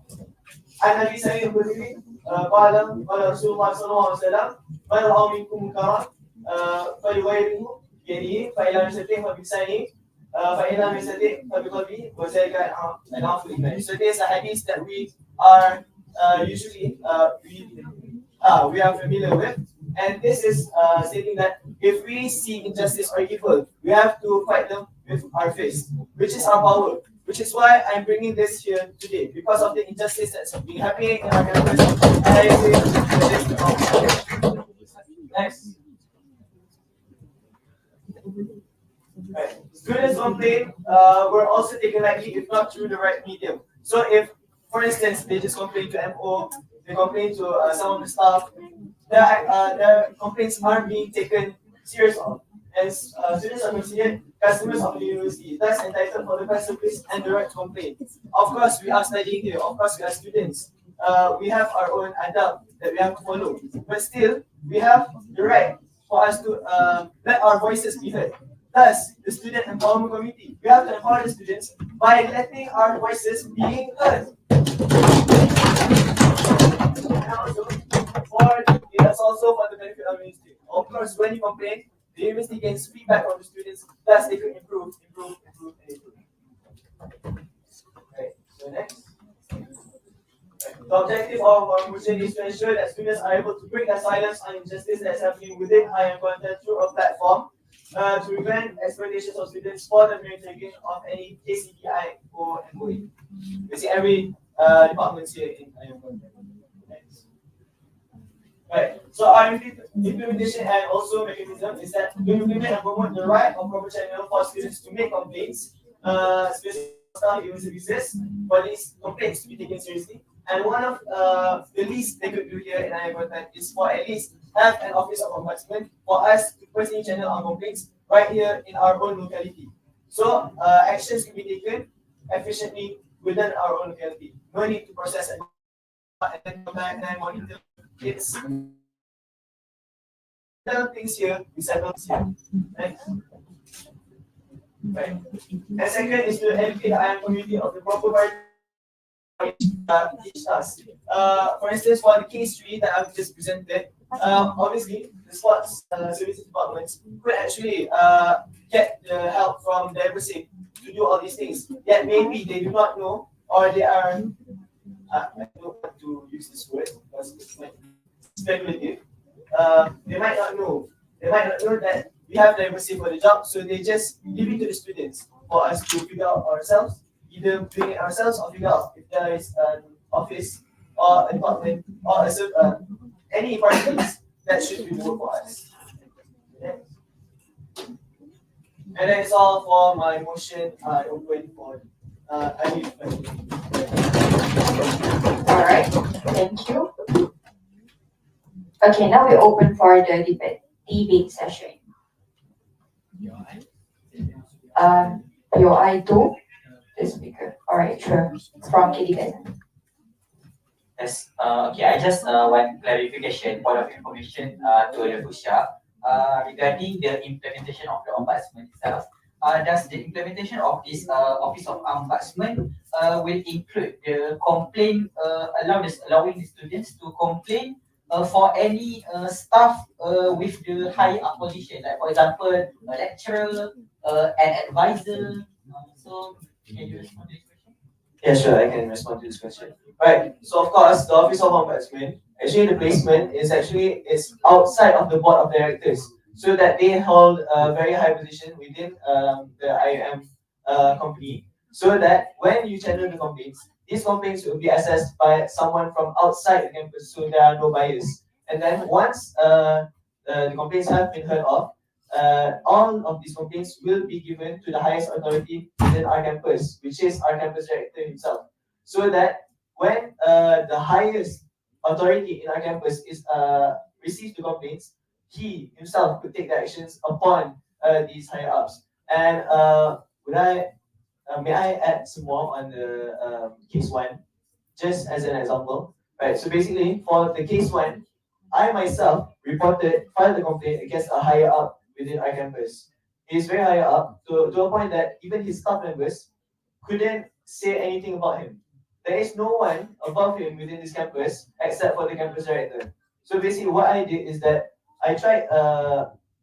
عن ابي سعيد الخدري قال قال رسول الله صلى الله عليه وسلم من راى منكم منكرا فليغيره بيده فان لم يستطع فبلسانه فان لم يستطع فبقلبه وذلك العفو الايمان. So there's a hadith that we are usually we are familiar with, and this is stating that if we see injustice or evil, we have to fight them with our fist, which is our power. Which is why I'm bringing this here today, because of the injustice that's been happening in our campus. And I think next. Right. Students complain were also taken lightly if not through the right medium. So if, for instance, they just complain to MO, they complain to some of the staff, their complaints aren't being taken seriously. And students are considered customers of the university, thus entitled for the best service and the right to complain. Of course, we are studying here. Of course, we are students. We have our own adult that we have to follow. But still, we have the right for us to let our voices be heard. Thus, the Student Empowerment Committee, we have to empower the students by letting our voices be heard. And also for the benefit of the university. Of course, when you complain, the university gains feedback from the students, thus they could improve. Okay, so next. The objective of our motion is to ensure that students are able to break their silence on injustice that is happening within IIUM Kuantan through a platform to prevent exploitations of students for the merit of any KCDI or MOE. Basically, every department here in IIUM Kuantan. Right. So our implementation and also mechanism is that we implement and promote the right of proper channel for students to make complaints, especially staff human services, for these complaints to be taken seriously. And one of the least they could do here in Kuantan is for at least have an office of ombudsman for us to personally channel our complaints right here in our own locality. So actions can be taken efficiently within our own locality. No need to process and then come back and then monitor. It's settle things here, we settle things here. Right? Right. And second is to educate the IIM community of the proper teach us. For instance, for the case tree that I've just presented, obviously the sports services departments could actually get the help from the embassy to do all these things. Yet maybe they do not know, or they are I don't want to use this word because it's like speculative. They might not know. They might not know that we have diversity for the job, so they just leave it to the students for us to figure out ourselves, either doing it ourselves or figure out if there is an office or a department or any parties that should do the work for us. Yeah. And that's all for my motion. I open for any question. All right, thank you. Okay, now we open for the debate session. POI 2, the speaker. All right, sure. From Kiligan. Yes. Okay. I just want clarification, point of information to the Fusha regarding the implementation of the ombudsman itself. Does the implementation of this office of ombudsman will include the complaint allowing the students to complain for any staff with the high up position, like for example a lecturer, an advisor. So can you respond to this question? Yeah, sure, I can respond to this question. Right. So of course, the Office of Ombudsman, actually the placement is outside of the board of directors, so that they hold a very high position within the IIM company, so that when you channel the complaints, these complaints will be assessed by someone from outside the campus, so there are no bias. And then once the complaints have been heard of, all of these complaints will be given to the highest authority within our campus, which is our campus director himself. So that when the highest authority in our campus is receives the complaints, he himself could take the actions upon these higher ups. And would I may I add some more on the case one, just as an example? Right. So basically, for the case one, I myself filed a complaint against a higher up within our campus. He's very higher up to a point that even his staff members couldn't say anything about him. There is no one above him within this campus except for the campus director. So basically, what I did is that I tried.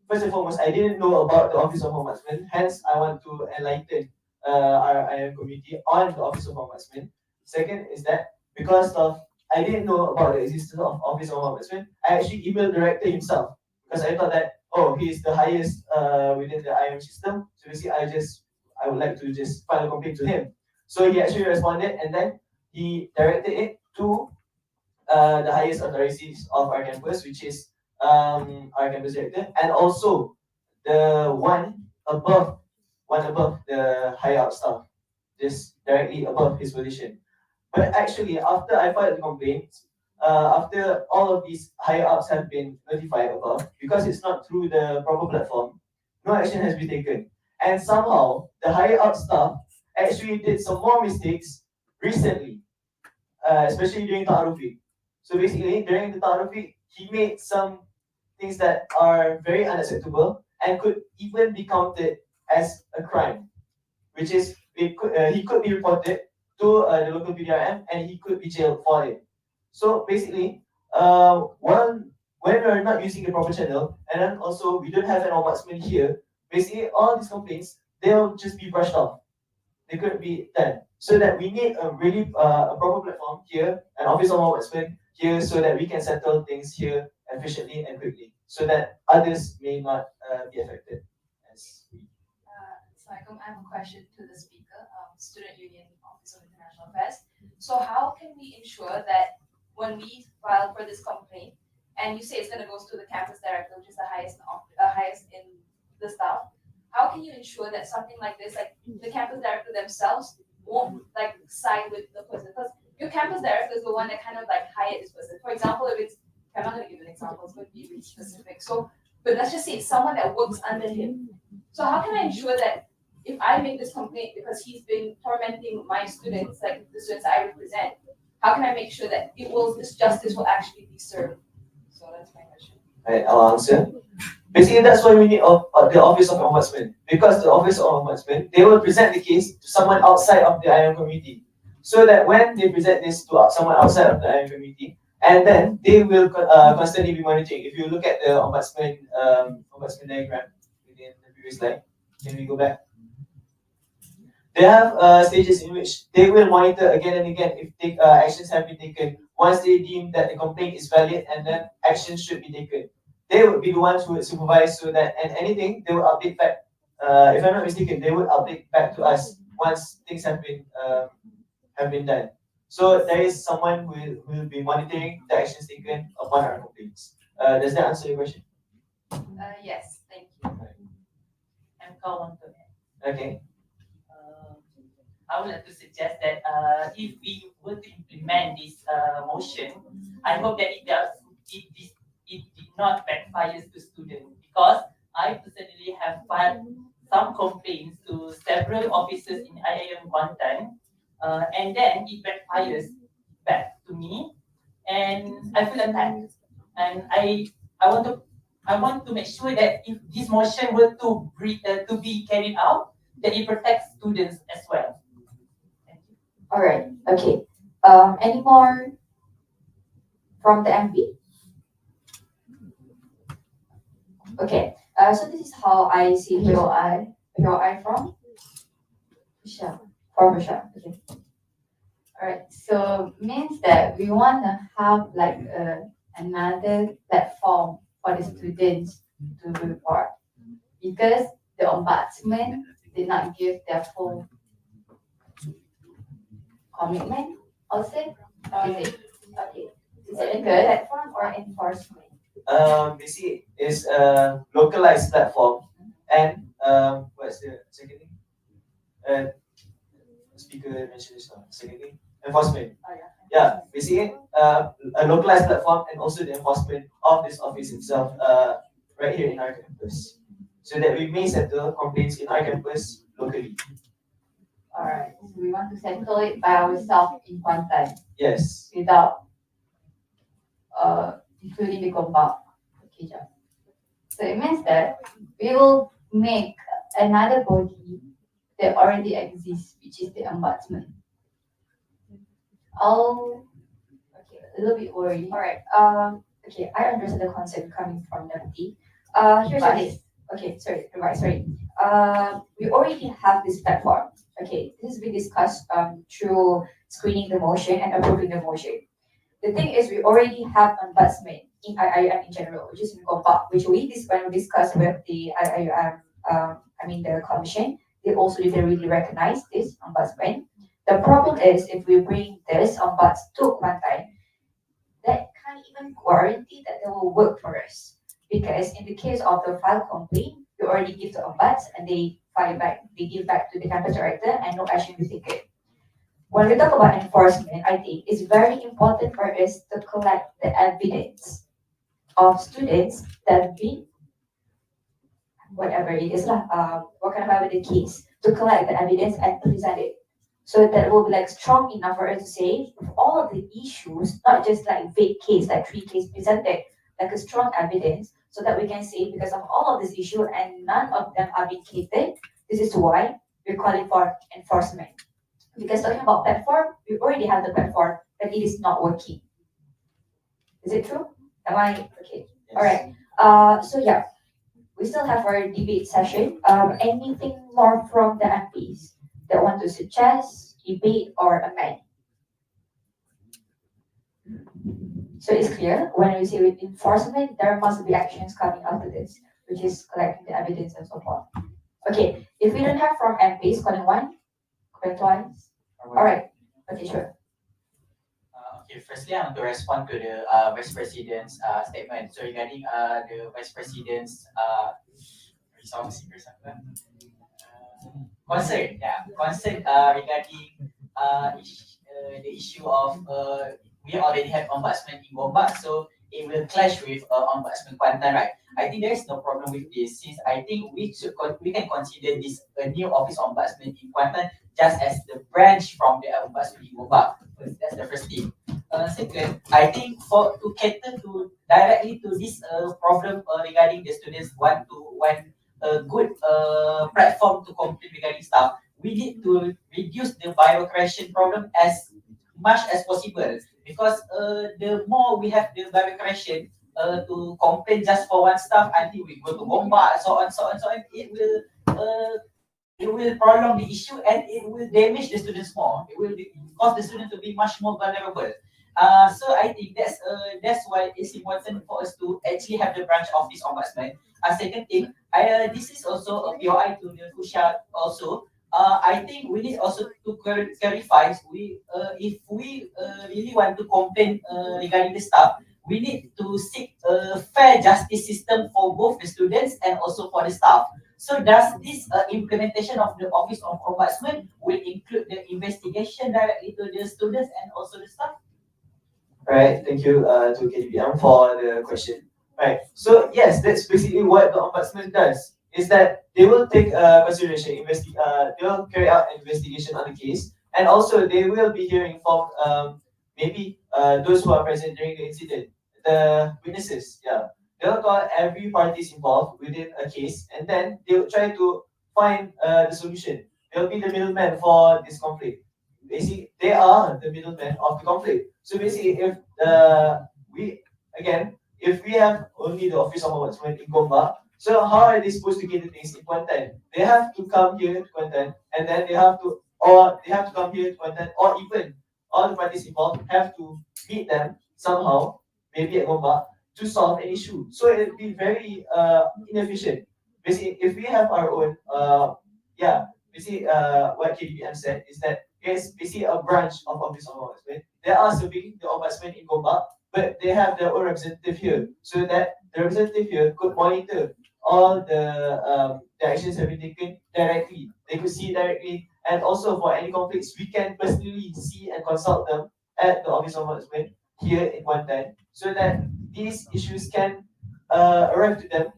First and foremost, I didn't know about the Office of Ombudsman. Hence, I want to enlighten our IM community on the Office of Ombudsman. Second is that because of I didn't know about the existence of Office of Ombudsman, I actually emailed the director himself because I thought that he is the highest within the IM system. So basically, I would like to just file a complaint to him. So he actually responded, and then he directed it to the highest authorities of our campus, which is our campus director, and also the one above the higher up staff, just directly above his position. But actually, after I filed the complaint, after all of these higher ups have been notified above, because it's not through the proper platform, no action has been taken. And somehow, the higher up staff actually did some more mistakes recently, especially during Ta'aruf week. So basically, during the Ta'aruf week, he made some things that are very unacceptable and could even be counted as a crime, which is he could be reported to the local PDRM and he could be jailed for it. So basically, when we're not using the proper channel, and then also we don't have an ombudsman here, basically all these complaints they'll just be brushed off. They couldn't be done. So that we need a really a proper platform here, an office of ombudsman here, so that we can settle things here efficiently and quickly, so that others may not be affected. As we Assalamualaikum. I have a question to the speaker, Student Union Office of International Affairs. So how can we ensure that when we file for this complaint, and you say it's gonna go to the campus director, which is the highest in the staff, how can you ensure that something like this, like the campus director themselves won't like side with the person? Because your campus director is the one that kind of like hired this person. For example, if it's, I'm not gonna give an example, it's gonna be really specific. So, but let's just say it's someone that works under him. So how can I ensure that if I make this complaint because he's been tormenting my students, like the students I represent, how can I make sure that this justice will actually be served? So that's my question. Right, I'll answer. Basically, that's why we need the Office of Ombudsman. Because the Office of Ombudsman, they will present the case to someone outside of the IIUM community. So that when they present this to someone outside of the IIUM community, and then they will constantly be monitoring. If you look at the ombudsman diagram within the previous slide, can we go back? They have stages in which they will monitor again and again if actions have been taken. Once they deem that the complaint is valid and then action should be taken, they would be the ones who would supervise so that and anything they will update back. If I'm not mistaken, they would update back to us once things have been done. So there is someone who will be monitoring the actions taken upon our complaints. Does that answer your question? Yes, thank you. And Kuantan. Okay. I would like to suggest that if we were to implement this motion, I hope that it did not backfire to students, because I personally have filed some complaints to several officers in IIUM Kuantan, and then it backfires back to me, and I feel attacked. And I want to make sure that if this motion were to be carried out, that it protects students as well. All right. Okay. Any more from the MP? Okay. So this is how I see your eye from Michelle. For Michelle. Okay. Alright, so means that we want to have like another platform for the students to report, because the ombudsman did not give their full commitment. Also, is it okay? Is it a good platform or enforcement? Basically, it's a localized platform, and what's the second thing? Speaker mentioned this now. Second thing, enforcement. Oh, yeah. Yeah, basically, a localized platform and also the enforcement of this office itself, right here in our campus, so that we may settle complaints in our campus locally. Alright, so we want to settle it by ourselves in Kuantan Yes. without including the Gombak. Okay, John. So it means that we will make another body that already exists, which is the ombudsman. Okay, a little bit worried. All right. Okay, I understand the concept coming from Deputy. Here's But- what it is. Okay, sorry. Right, sorry. We already have this platform. Okay, this has been discussed through screening the motion and approving the motion. The thing is, we already have ombudsman in IIUM in general, which is in Gombak, which when we discussed with the IIUM, the commission, they also didn't really recognize this ombudsman. The problem is if we bring this ombuds to Kuantan, that can't even guarantee that they will work for us. Because in the case of the file complaint, we already give the ombuds and they file back, they give back to the campus director and no action is taken. When we talk about enforcement, I think it's very important for us to collect the evidence of students that have been, whatever it is, what kind of evidence case, to collect the evidence and present it. So that will be like strong enough for us to say all of the issues, not just like vague case, like 3 cases presented, like a strong evidence, so that we can say because of all of this issue and none of them are being catered, this is why we're calling for enforcement. Because talking about platform, we already have the platform, but it is not working. Is it true? Am I okay? Yes. All right. So yeah, we still have our debate session. Anything more from the MPs that want to suggest, debate, or amend? So it's clear when we say with enforcement, there must be actions coming after this, which is collecting the evidence and so forth. Okay, if we don't have from MPs, calling one, calling twice. All right. Okay, sure. Okay, Okay, firstly, I want to respond to the Vice President's statement. So regarding the Vice President's concern, yeah, concern regarding the issue of we already have ombudsman in Gombak, so it will clash with ombudsman Kuantan, right? I think there is no problem with this, since I think we can consider this a new office ombudsman in Kuantan just as the branch from the ombudsman in Gombak. That's the first thing. Second, I think for to cater to directly to this problem regarding the students want a good platform to complain regarding stuff, we need to reduce the bureaucracy problem as much as possible, because the more we have the bureaucracy to complain just for one stuff until we go to Bomba, so on, so on, so on, it will prolong the issue and it will damage the students more. It will cause the students to be much more vulnerable. So I think that's why it's important for us to actually have the branch of this ombudsman. Second thing, this is also a POI to the Fusha also. I think we need also to clarify if we really want to complain regarding the staff, we need to seek a fair justice system for both the students and also for the staff. So does this implementation of the Office of Ombudsman will include the investigation directly to the students and also the staff? Right, thank you to KDBM for the question. Right, so yes, that's basically what the ombudsman does. Is that they will take consideration, they will carry out an investigation on the case, and also they will be hearing from maybe those who are present during the incident, the witnesses. Yeah, they'll call every parties involved within a case, and then they'll try to find the solution. They'll be the middleman for this conflict. Basically, they are the middleman of the conflict. So basically, if we again, if we have only the office of ombudsman in Gomba, so how are they supposed to get the things in Kuantan? They have to come here to Kuantan, and then they have to come here to Kuantan, or even all the parties involved have to meet them somehow, maybe at Gomba, to solve an issue. So it will be very inefficient. Basically, if we have our own, yeah, basically, what KDBM said is that it's basically a branch of Office of Ombudsman. They are serving the Ombudsman in Gombak, but they have their own representative here, so that the representative here could monitor all the actions have been taken directly. They could see directly, and also for any conflicts, we can personally see and consult them at the Office of Ombudsman here in Kuantan, so that these issues can arrive to them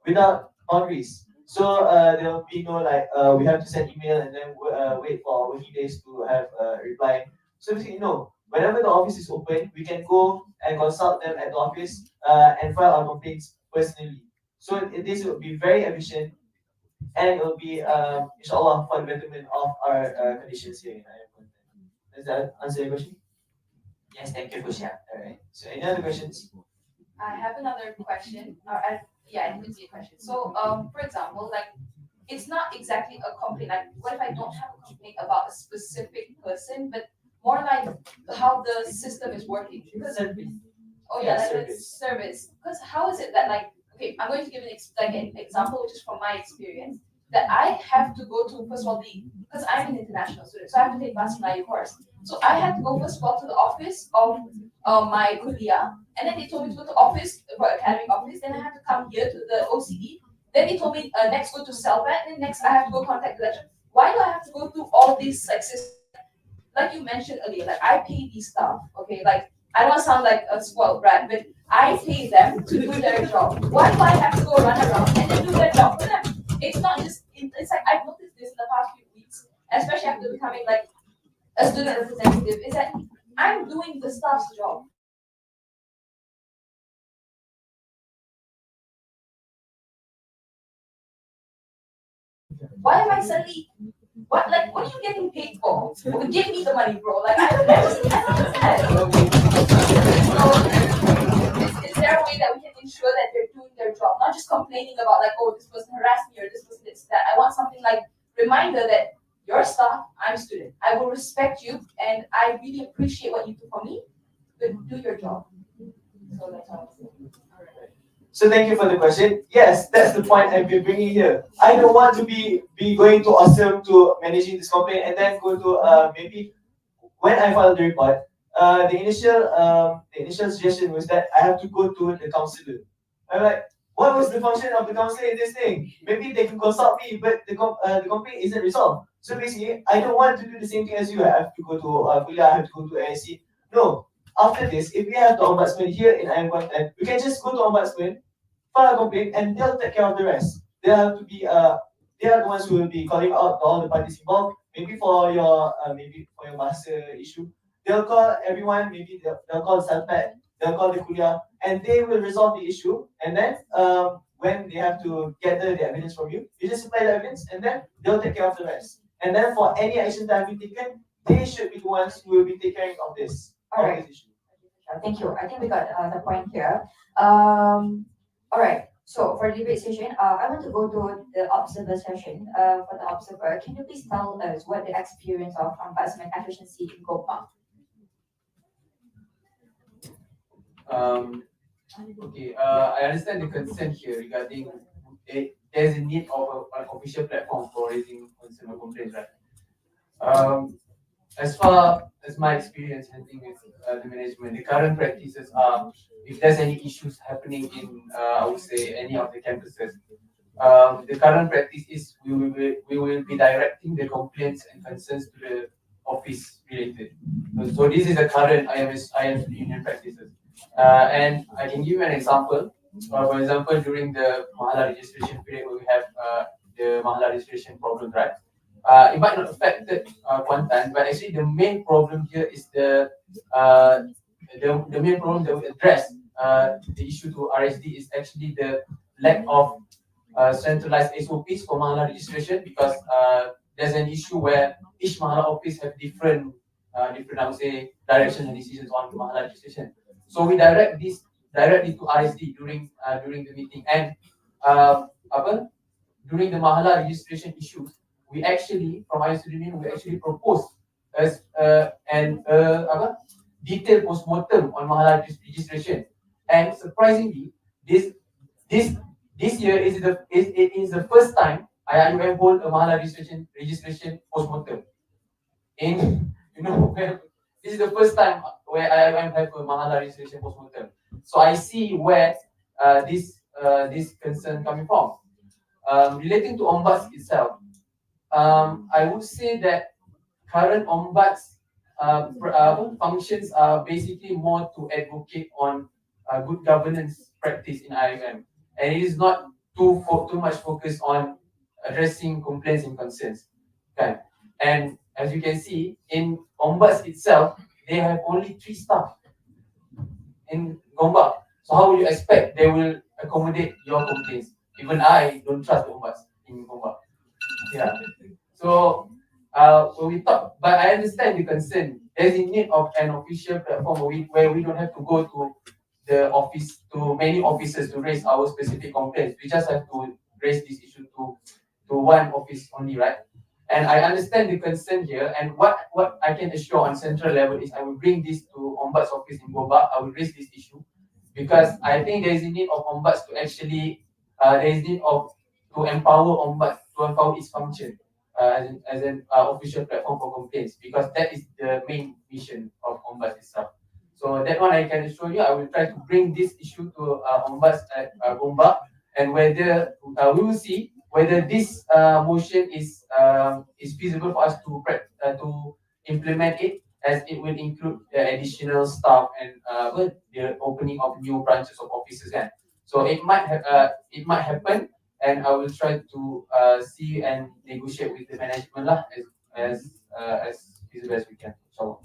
without boundaries. So there will be no like we have to send email and then wait for working days to have a reply. So basically, no. Whenever the office is open, we can go and consult them at the office and file our complaints personally. So this will be very efficient, and it will be inshallah for the betterment of our conditions here in IIUM. Does that answer your question? Yes, thank you, Fusha. Alright. So any other questions? I have another question, yeah, it could be a question. So, for example, like, it's not exactly a complaint. Like, what if I don't have a complaint about a specific person, but more like how the system is working? Because oh yeah, like Service. service. Because how is it that, like, okay, I'm going to give an example, which is from my experience, that I have to go to, first of all, because I'm an international student, so I have to take Bahasa Melayu course. So I had to go first of all to the office of my kuliah, and then they told me to go to office for academic office. Then I have to come here to the OCD. Then they told me next go to CELPAT, and next I have to go contact the lecturer. Why do I have to go through all these like you mentioned earlier? Like, I pay these staff, okay? Like, I don't want to sound like a spoiled brat, but I pay them to do their job. Why do I have to go run around and then do their job for them? It's not just. It's like I've noticed this in the past few weeks, especially after becoming like a student representative, is that I'm doing the staff's job. Why am I suddenly, what are you getting paid for? Give me the money, bro. Like, I don't understand. So, is there a way that we can ensure that they're doing their job, not just complaining about like, oh, this person harassed me or this person did that? I want something like reminder that you're staff, I'm student. I will respect you, and I really appreciate what you do for me. But do your job. So that's all I'm saying. So thank you for the question. Yes, that's the point I've been bringing here. I don't want to be going to awesome to managing this complaint and then go to maybe when I file the report, the initial suggestion was that I have to go to the counselor. I'm like, what was the function of the counselor in this thing? Maybe they can consult me, but the complaint isn't resolved. So basically, I don't want to do the same thing as you. I have to go to Kuliah, I have to go to AIC. No. After this, if we have the ombudsman here in IIUM Kuantan, we can just go to ombudsman, file a complaint, and they'll take care of the rest. They'll have to be they are the ones who will be calling out all the parties involved. Maybe for your master issue, they'll call everyone. Maybe they'll call Salpat, they'll call the Kuliah, and they will resolve the issue. And then when they have to gather the evidence from you, you just supply the evidence, and then they'll take care of the rest. And then for any action that have been taken, they should be the ones who will be taking care of this. All right. This issue. Thank you. I think we got the point here. All right. So for the debate session, I want to go to the observer session. For the observer, can you please tell us what the experience of ombudsman efficiency in Gopa? Okay, I understand the concern here regarding there's a need of an official platform for raising consumer complaints, right? As far as my experience handling with the management, the current practices are if there's any issues happening in, I would say, any of the campuses, the current practice is we will be directing the complaints and concerns to the office related. So this is the current IIM union practices. And I can give you an example. For example, during the Mahala registration period where we have the Mahala registration problem, right? It might not affect Kuantan, but actually the main problem here is the main problem that we address the issue to RSD is actually the lack of centralized SOPs for Mahala registration because there's an issue where each Mahala office have different I would say direction and decisions on Mahala registration. So we direct this directly to RSD during the meeting and during the Mahala registration issues, we actually from IIUM we actually propose as detailed postmortem on Mahala registration. And surprisingly, this year is the first time IIUM hold a Mahala registration postmortem. In where this is the first time where IIUM have a Mahala registration postmortem. So I see where this concern coming from. Relating to ombuds itself, I would say that current ombuds functions are basically more to advocate on good governance practice in IIUM, and it is not too much focused on addressing complaints and concerns. Okay, and as you can see in ombuds itself, they have only 3 staff in Gombak. So how would you expect they will accommodate your complaints? Even I don't trust the ombuds in Gombak. Yeah. So when we talk, but I understand the concern. There's a need of an official platform where we don't have to go to the office, to many offices to raise our specific complaints. We just have to raise this issue to one office only, right? And I understand the concern here. And what I can assure on central level is I will bring this to Ombuds office in Gombak. I will raise this issue because I think there is a need of Ombuds to actually there is need of to empower Ombuds to empower its function as an official platform for complaints because that is the main mission of Ombuds itself. So that one I can assure you. I will try to bring this issue to Ombuds at Gombak, and whether we will see whether this motion is feasible for us to implement it, as it will include the additional staff and the opening of new branches of offices. So it might happen, and I will try to see and negotiate with the management lah as feasible as we can. So.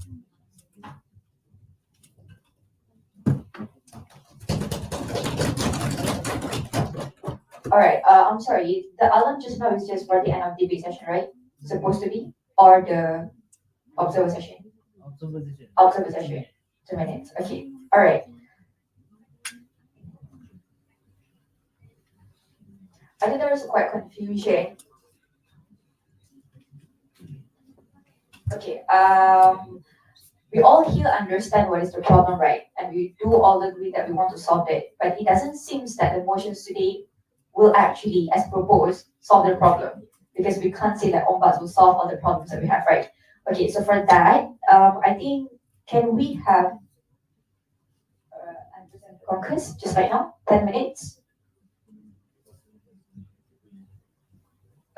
All right. I'm sorry. The alarm just now is just for the end of debate session, right? Supposed to be, or the observer session? Observer session. 2 minutes. Okay. All right. I think there was quite confusion. Okay. We all here understand what is the problem, right? And we do all agree that we want to solve it. But it doesn't seem that the motions today will actually, as proposed, solve the problem, because we can't say that ombuds will solve all the problems that we have, right? Okay, so for that, I think, can we have conquest just right now? 10 minutes?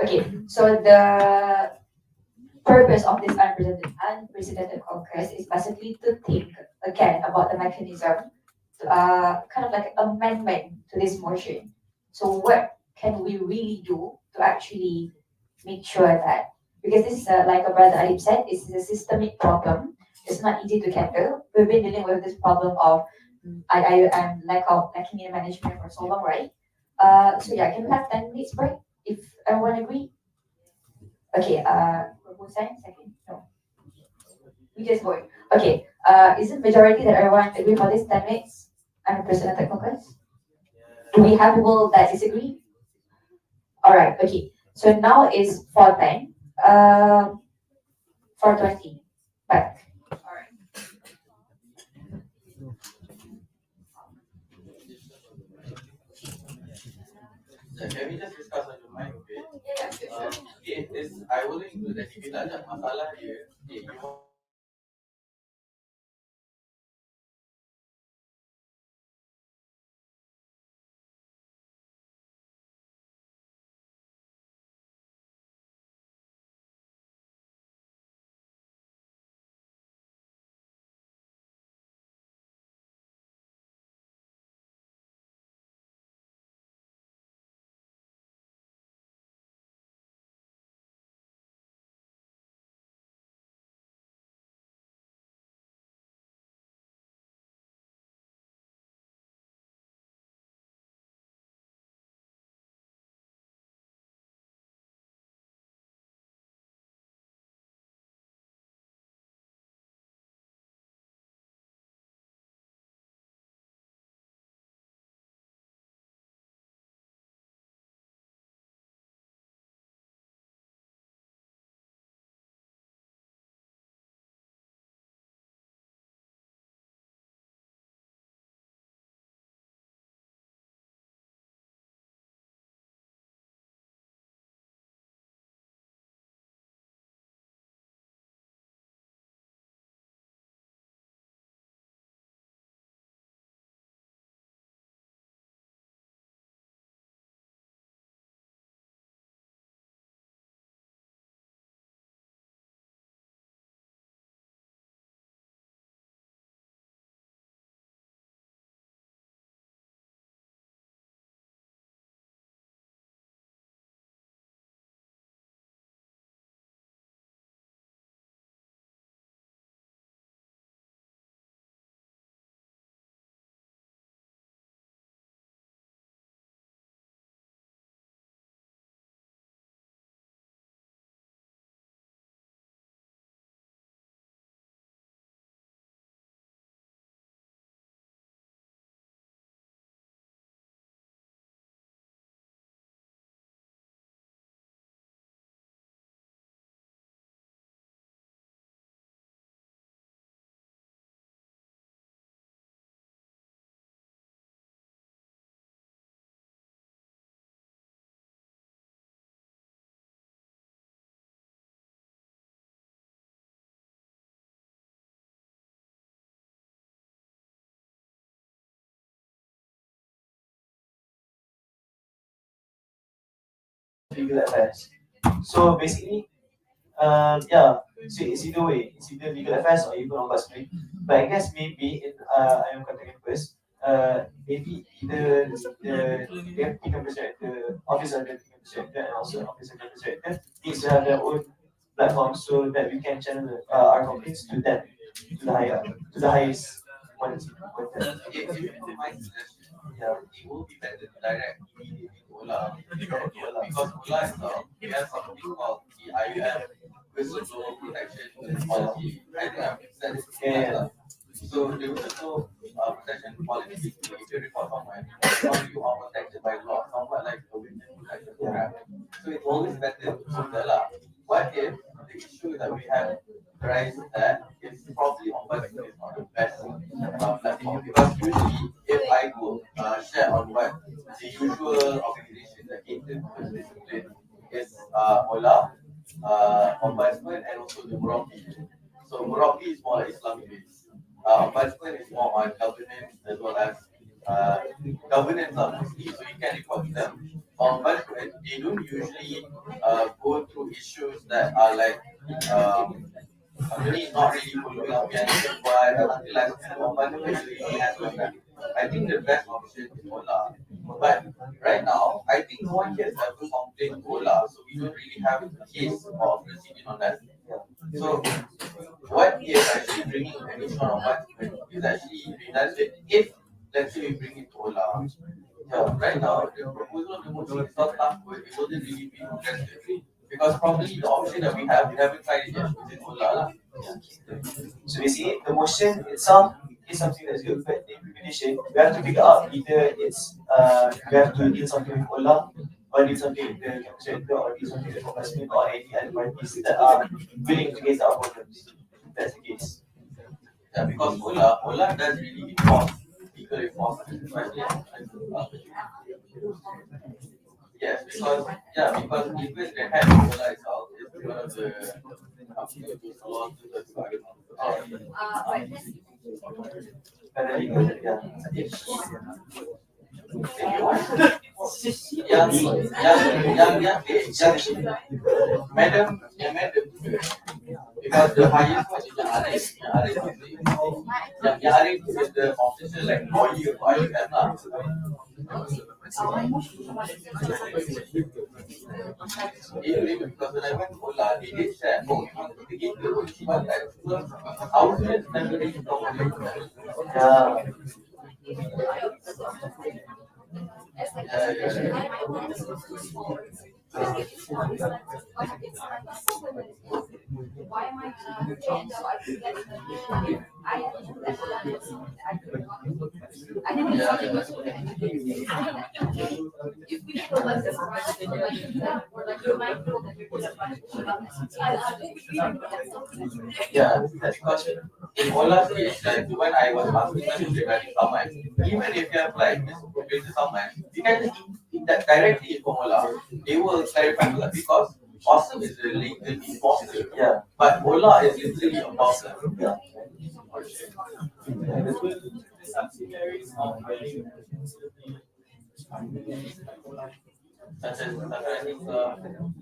Okay, so the purpose of this unprecedented conquest is basically to think again about the mechanism, kind of like amendment to this motion. So what can we really do to actually make sure that, because this is like a brother Alip said, it's a systemic problem. It's not easy to handle. We've been dealing with this problem of I'm lack of lacking in management for so long, right? So yeah, can we have 10 minutes break if everyone agree? Okay, Proposal second. No. We just vote. Okay. Is it majority that everyone agree for this 10 minutes? I'm president caucus. Do we have people that disagree? Alright, okay. So now is 4:10. 4:20. Back. Alright. Can we just discuss on your mind, okay? Yeah, sure. Okay, this I will include that kita ada masalah dia. Okay, you legal affairs. So basically, yeah, so it's either way, it's either legal affairs or even ombudsman. But I guess maybe in I am contacting first. Maybe either the deputy campus director, office of deputy campus director, and also office of campus director needs to have their own platform so that we can channel our complaints to them, to the highest quality content. if you know my suggestion, Yeah. it will be better to direct immediately to Ola. Because Ola is we have something called the IUM, whistleblower protection policy. I think I've said this before. Yeah. So the whistleblower protection policy, if you report someone, you are protected by law, somewhat like the witness protection program. So it's always better to put the law. What if the issue that we have raised that is probably ombudsman is not the best platform, because usually if I could share on what the usual organization that cater to this discipline is Ola, ombudsman, and also the Murabi. So Murabi is more like Islamic based. Ombudsman is more on governance as well as governance obviously, so you can report to them. Ombudsman, they don't usually go through issues that are like really not really following up and but until I understand ombudsman really has one that. I think the best option is Ola. But right now, I think no one here has ever complained to Ola, so we don't really have a case of proceeding on that. So what is actually bringing additional ombudsman is actually that's it. If let's say we bring it to Ola, right now the proposal of the motion is not tough, but it wasn't really being progressive. Because probably the option that we haven't tried it yet, which is Ola. Lah. So basically, the motion itself is something that's good, but the implementation, we have to figure out either it's we have to deal something with Ola, or deal something with the campus director, or deal something with investment, or any other parties that are willing to raise our problems. If that's the case. Yeah, because Ola does really enforce legal enforcement, right? Yes, because even the head of Ola itself is one of the companies who's allowed to the And then legal, yeah. Madam, because the highest one is the Arif. Arif is the officer like lawyer for IIUM lah. Even because when I went to Ola, they did say, oh, you want to begin the but our students never really talk about that. Why am I change? So I can get I think it's something if we feel like this we're like mindful that we're Yeah, that's because in Ola's case, like when I was asking them regarding someone, even if you have like this someone, you can just that directly from Ola. They will clarify to that because awesome is the legal enforcer. Yeah. But Ola is literally a boxer. Yeah. The subsidiaries of IIUM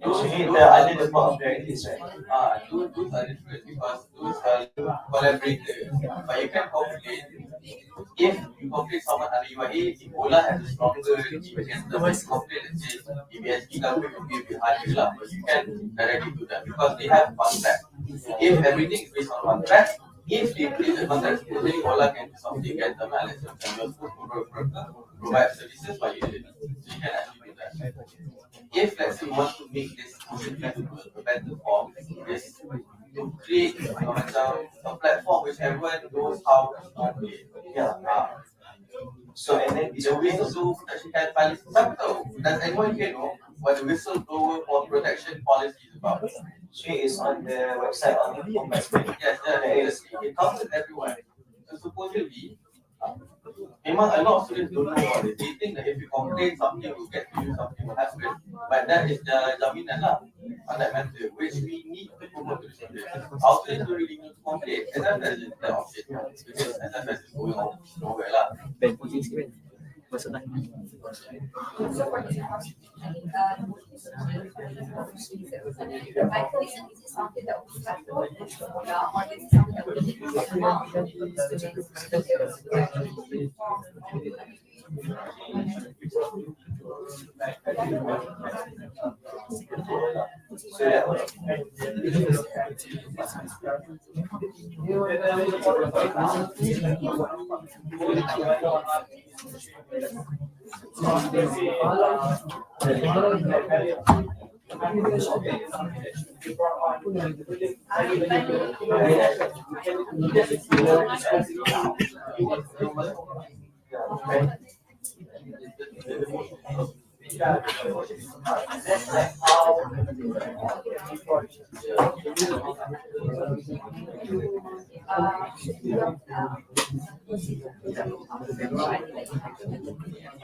Usually the other the part of directors, right? Those are different because those are collaborators. But you can complain if you complain someone under UIA, if Ola has a stronger team against them, you complain and say if SG government will be a bit harder lah, but you can directly do that because they have contract. If everything is based on contract, if they breach the contract, usually Ola can do something against them unless you're supposed to provide services but you didn't. So you can actually do that. If let's say you want to make this motion into a better form, is to create a platform which everyone knows how to operate. Yeah. So and then The whistleblower protection policy. Does anyone here know what the whistleblower for protection policy is about? she is on the website on the ombudsman. Yes, it covers everyone. So supposedly, memang a lot of students don't know about it. They think that if you complain, something will get to you, something will happen. But that is the jaminan lah on that matter, which we need to promote to the students. Our students don't really need to complain. SFS is the option because SFS is going on nowhere lah. So for this I think this is something that we have to or this is something that we need to get along with the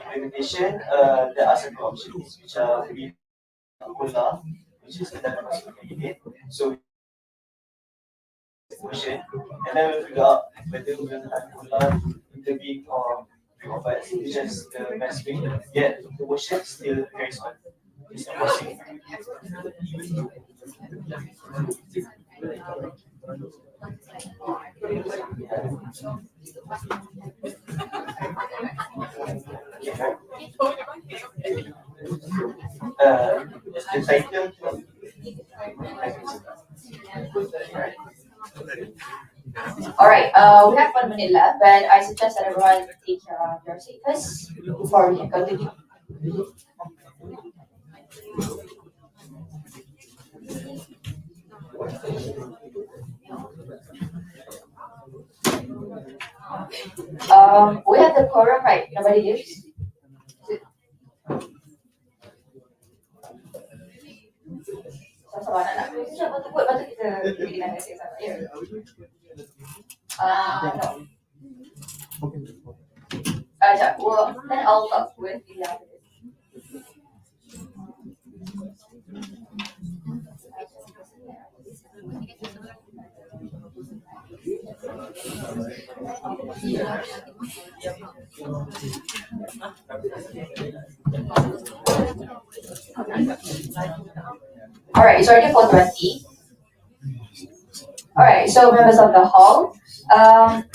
Implementation, there are several options which are we Ola, which is the candidate. So motion, and then we'll figure out whether we'll have to allow intervene or but it's just the best way. Yet the motion still carries on. It's enforcing. The title. All right, we have 1 minute left, but I suggest that everyone take your seat first before we can continue. We have the quorum, right? Nobody gives. Sama-sama anak-anak. Siapa tu buat patut kita berikan nasi sama. Ya. No. Sekejap, then I'll talk with the after this. All right, it's already 4:20. All right, so members of the hall,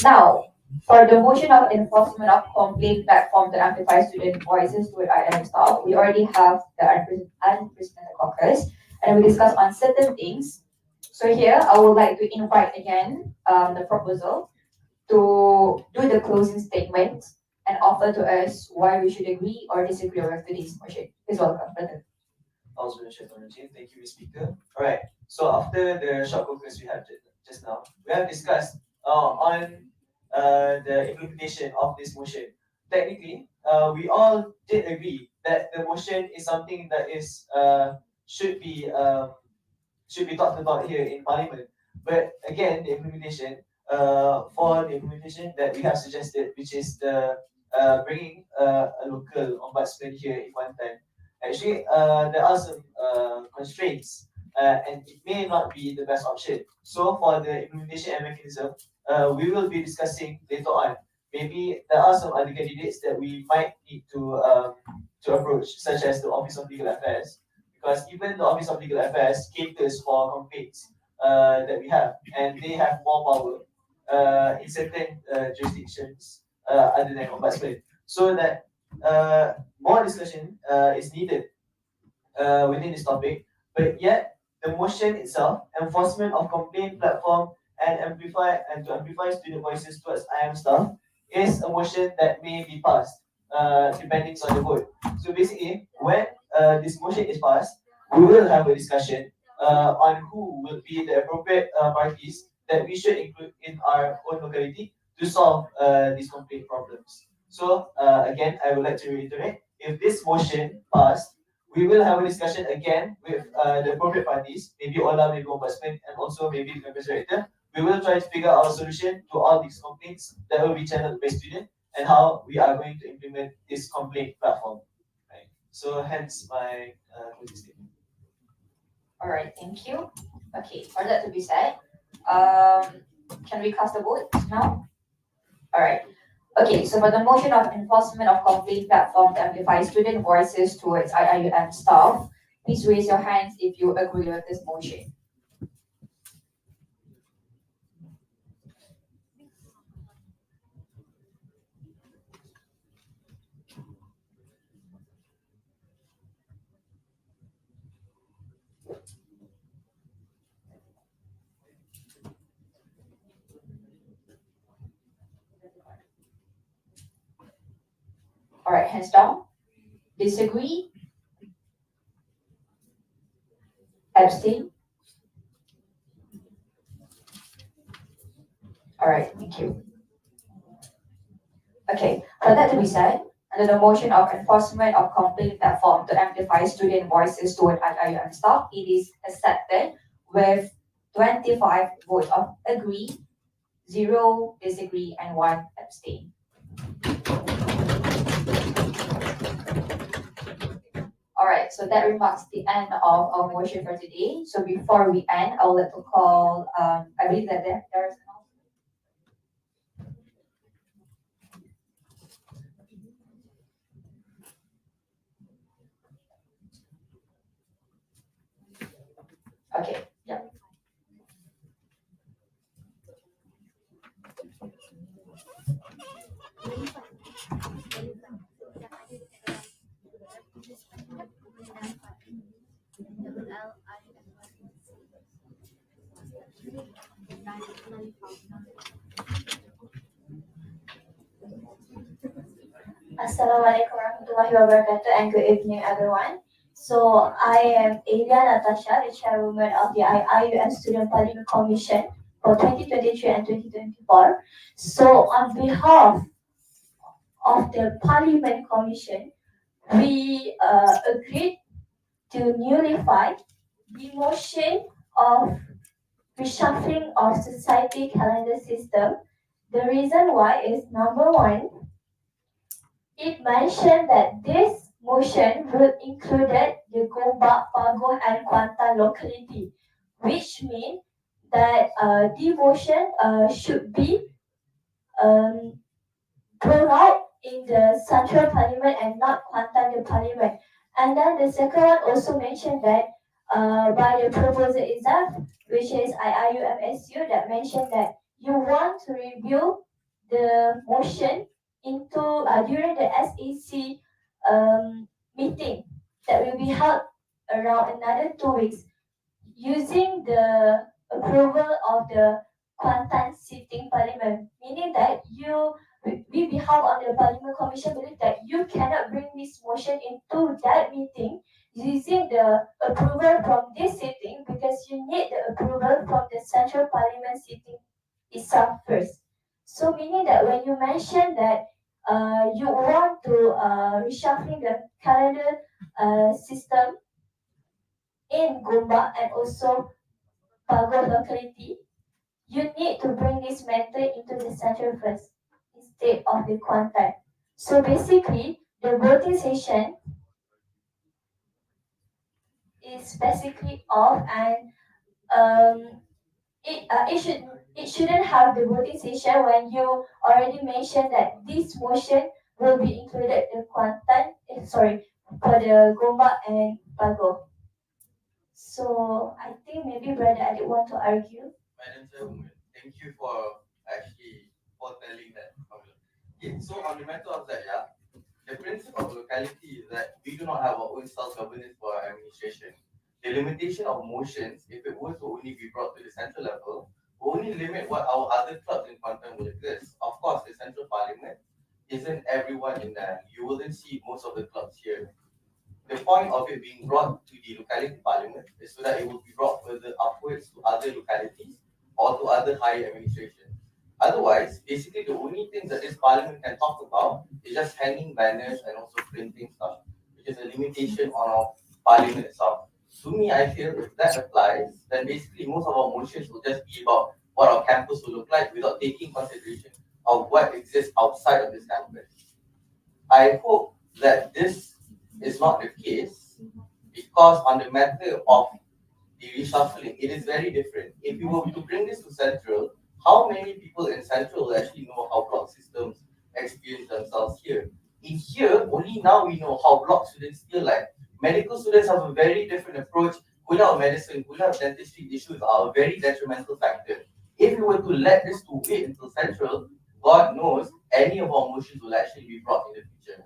now for the motion of enforcement of complaint platform to amplify student voices to IIM staff, we already have the unprecedented caucus, and we discuss on certain things. So here, I would like to invite again the proposal to do the closing statement and offer to us why we should agree or disagree with today's motion. Please welcome, brother. Thank you, Ms. Speaker. All right. So after the short focus we had just now, we have discussed on the implementation of this motion. Technically, we all did agree that the motion is something that is should be talked about here in Parliament. But again, the implementation for the implementation that we have suggested, which is the bringing a local ombudsman here in Kuantan. Actually, there are some constraints, and it may not be the best option. So, for the implementation and mechanism, we will be discussing later on. Maybe there are some other candidates that we might need to approach, such as the Office of Legal Affairs, because even the Office of Legal Affairs caters for complaints that we have, and they have more power in certain jurisdictions other than ombudsman. So that more discussion is needed within this topic, but yet the motion itself, enforcement of complaint platform and to amplify student voices towards IM staff, is a motion that may be passed depending on the vote. So basically, when this motion is passed, we will have a discussion on who will be the appropriate parties that we should include in our own locality to solve these complaint problems. So again, I would like to reiterate, if this motion passed, we will have a discussion again with the appropriate parties, maybe Ola, maybe Ombudsman, and also maybe the members director. We will try to figure out a solution to all these complaints that will be channeled by student and how we are going to implement this complaint platform. Right. So hence my closing statement. All right, thank you. Okay, for that to be said, can we cast a vote now? All right. Okay, so for the motion of enforcement of complaint platform to amplify student voices towards IIUM staff, please raise your hands if you agree with this motion. All right, hands down. Disagree? Abstain? All right, thank you. Okay, for that to be said, under the motion of enforcement of complaint platform to amplify student voices toward IIUM staff, it is accepted with 25 votes of agree, 0 disagree, and 1 abstain. All right, so So that remarks the end of our motion for today. So before we end, I would like to call, I believe that there's an okay, yeah. Assalamualaikum warahmatullahi wabarakatuh and good evening everyone. So I am Elia Natasha, the chairwoman of the IIUM Student Parliament Commission for 2023 and 2024. So on behalf of the Parliament Commission, we agreed to nullify the motion of reshuffling of society calendar system. The reason why is number one, it mentioned that this motion will include the Gombak, Pagoh, and Kuantan locality, which means that the motion should be um, brought out in the central parliament and not Kuantan the parliament. And then the second one also mentioned that by the proposal itself, which is IIUMSU, that mentioned that you want to review the motion into during the SEC meeting that will be held around another 2 weeks using the approval of the Kuantan sitting parliament, meaning that we behalf on the parliament commission believe that you cannot bring this motion into that meeting using the approval from this sitting because you need the approval from the central parliament sitting itself first. So meaning that when you mention that you want to reshuffling the calendar system in Gombak and also Pagoh locality, you need to bring this matter into the central first instead of the Kuantan. So basically, the voting session is basically off and it shouldn't have the voting session when you already mentioned that this motion will be included in Kuantan, for the Gombak and Pagoh. So I think maybe Brother Adik want to argue. Madam Chairwoman, thank you for actually for telling that. Okay, so on the matter of that, yeah, the principle of locality is that we do not have our own self-governance for our administration. The limitation of motions, if it were to only be brought to the central level, will only limit what our other clubs in Kuantan will exist. Of course, the central parliament isn't everyone in there. You wouldn't see most of the clubs here. The point of it being brought to the locality parliament is so that it will be brought further upwards to other localities or to other higher administration. Otherwise, basically the only things that this parliament can talk about is just hanging banners and also printing stuff, which is a limitation on our parliament itself. To me, I feel if that applies, then basically most of our motions will just be about what our campus will look like without taking consideration of what exists outside of this campus. I hope that this is not the case because on the matter of the reshuffling, it is very different. If you were to bring this to Central, how many people in Central will actually know how block systems experience themselves here? In here, only now we know how block students feel like. Medical students have a very different approach. Going out of medicine, going out of dentistry issues are a very detrimental factor. If we were to let this to wait until Central, God knows any of our motions will actually be brought in the future.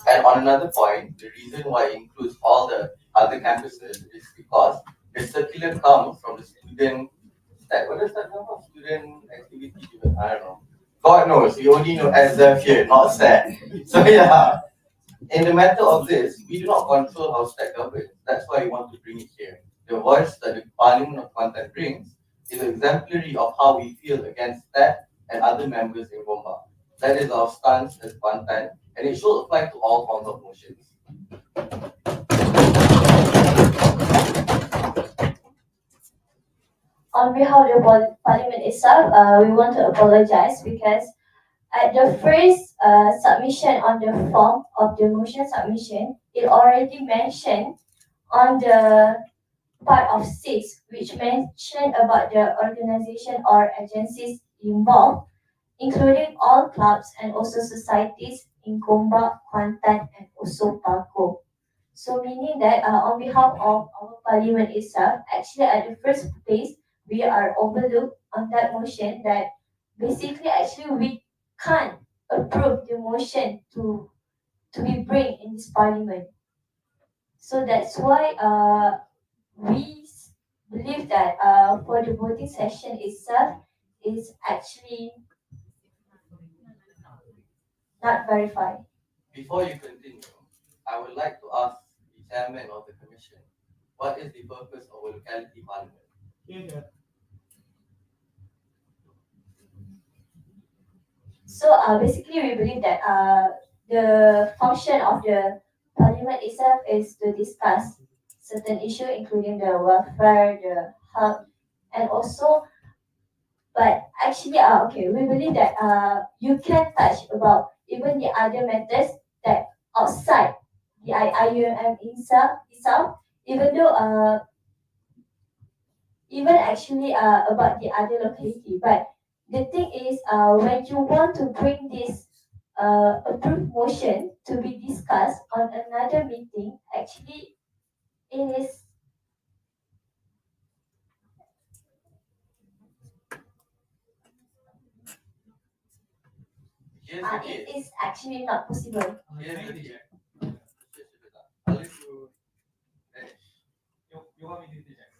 And on another point, the reason why it includes all the other campuses is because the circular comes from the student, what is that number? Student activity, I don't know. God knows, we only know SF here, not SAT. So yeah, In the matter of this, we do not control how STAT governs. That's why we want to bring it here. The voice that the Parliament of Kuantan brings is exemplary of how we feel against STAT and other members in Gombak. That is our stance as Kuantan, and it should apply to all forms of motions. On behalf of the Parliament itself, we want to apologize because at the first submission on the form of the motion submission, it already mentioned on the part of 6, which mentioned about the organization or agencies involved, including all clubs and also societies in Gombak, Kuantan, and also Pago. So meaning that on behalf of our parliament itself, actually at the first place, we are overlooked on that motion that basically actually we can't approve the motion to be bring in this parliament. So that's why we believe that for the voting session itself is actually not verified. Before you continue, I would like to ask the chairman of the commission, what is the purpose of a locality parliament? So basically, we believe that the function of the parliament itself is to discuss certain issue, including the welfare, the health, and also. But actually, okay, we believe that you can touch about even the other matters that outside the IIUM itself, even though even actually about the other locality. But the thing is, when you want to bring this approved motion to be discussed on another meeting, actually it is Here's the it case. is actually not possible. Here's the case. I'll let you finish. You want me to interject?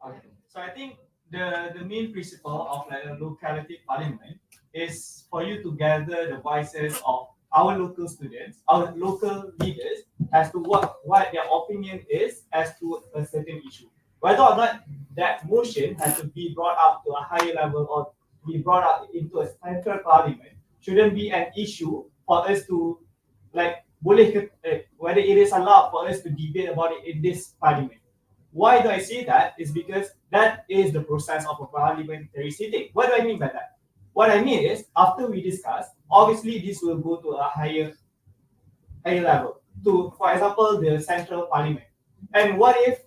Okay. So I think the main principle of like a locality parliament is for you to gather the voices of our local students, our local leaders, as to what their opinion is as to a certain issue. Whether or not that motion has to be brought up to a higher level or be brought up into a central parliament shouldn't be an issue for us to like whether it is allowed for us to debate about it in this parliament. Why do I say that? Is because that is the process of a parliamentary sitting. What do I mean by that? What I mean is, after we discuss, obviously this will go to a higher level. To, for example, the central parliament. And what if,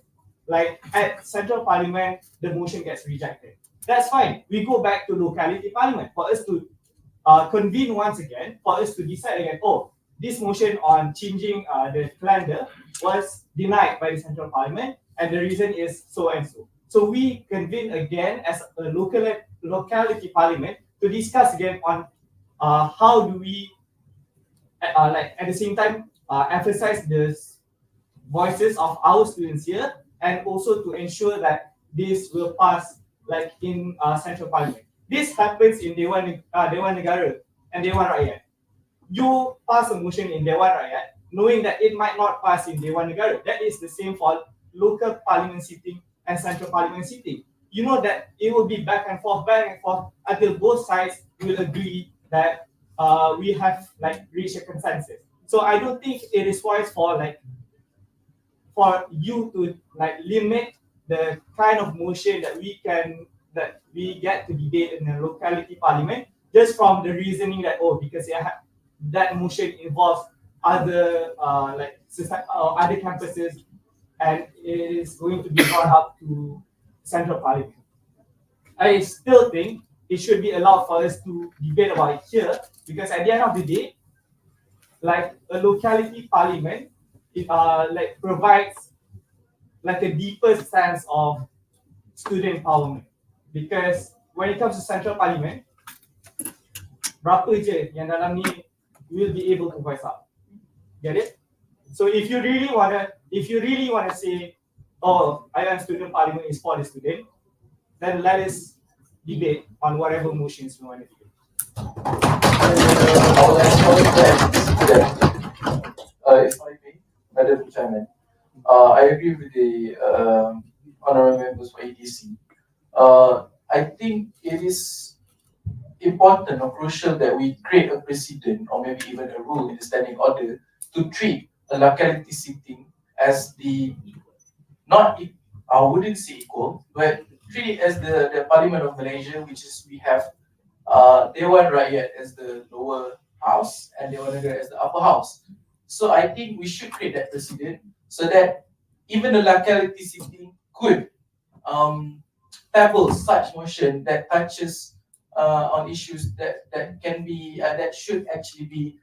like at central parliament, the motion gets rejected? That's fine. We go back to locality parliament for us to convene once again, for us to decide again. Oh, this motion on changing the calendar was denied by the central parliament, and the reason is so and so. So we convene again as a locality parliament to discuss again on how do we like at the same time emphasize the voices of our students here, and also to ensure that this will pass like in central parliament. This happens in Dewan Negara and Dewan Rakyat. You pass a motion in Dewan Rakyat, knowing that it might not pass in Dewan Negara. That is the same for local parliament sitting and central parliament sitting. You know that it will be back and forth until both sides will agree that we have like reached a consensus. So I don't think it is wise for you to like limit the kind of motion that we get to debate in a locality parliament just from the reasoning that because that motion involves other other campuses and it is going to be brought up to central parliament. I still think it should be allowed for us to debate about it here because at the end of the day, like a locality parliament, it like provides like a deeper sense of student empowerment. Because when it comes to central parliament, berapa je yang dalam ni will be able to voice out. Get it? So if you really wanna say, oh, IIUM student parliament is for the student, then let us debate on whatever motions we want to debate. I agree with the honorable members for ADC. I think it is important or crucial that we create a precedent or maybe even a rule in the standing order to treat a locality seating as the not I wouldn't say equal, but treat it as the Parliament of Malaysia, which is we have Dewan Rakyat as the lower house and Dewan Negara as the upper house. So I think we should create that precedent so that even the locality seating could table such motion that touches on issues that can be that should actually be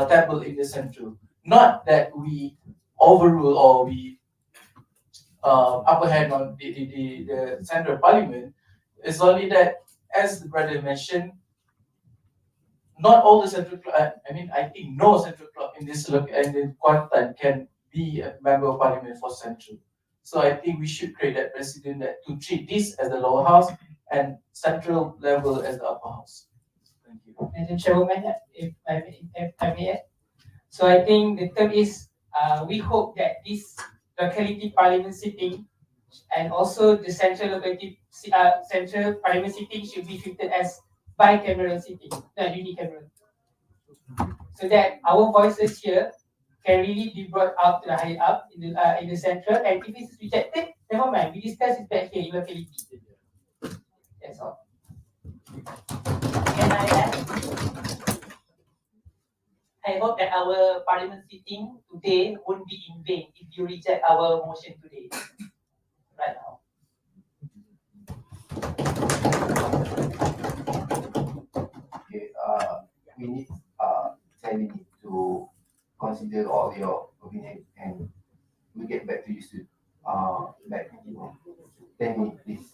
tabled in the central. Not that we overrule or we upper hand on the central parliament. It's only that, as the brother mentioned, not all the central club, I mean, I think no central club in this look and in Kuantan can be a member of parliament for central. So I think we should create that precedent that to treat this as the lower house and central level as the upper house. Thank you. Madam Chairwoman, if I may add. So I think the term is, we hope that this locality parliament sitting and also the central parliament sitting should be treated as bicameral sitting, not unicameral. So that our voices here can really be brought up to the higher up in the central, and if it's rejected, never mind, we discuss it back here in locality. That's all. Can I add? I hope that our parliament sitting today won't be in vain if you reject our motion today, right now. Okay, we need 10 minutes to consider all your opinion and we get back to you soon. Like 10 minutes, please.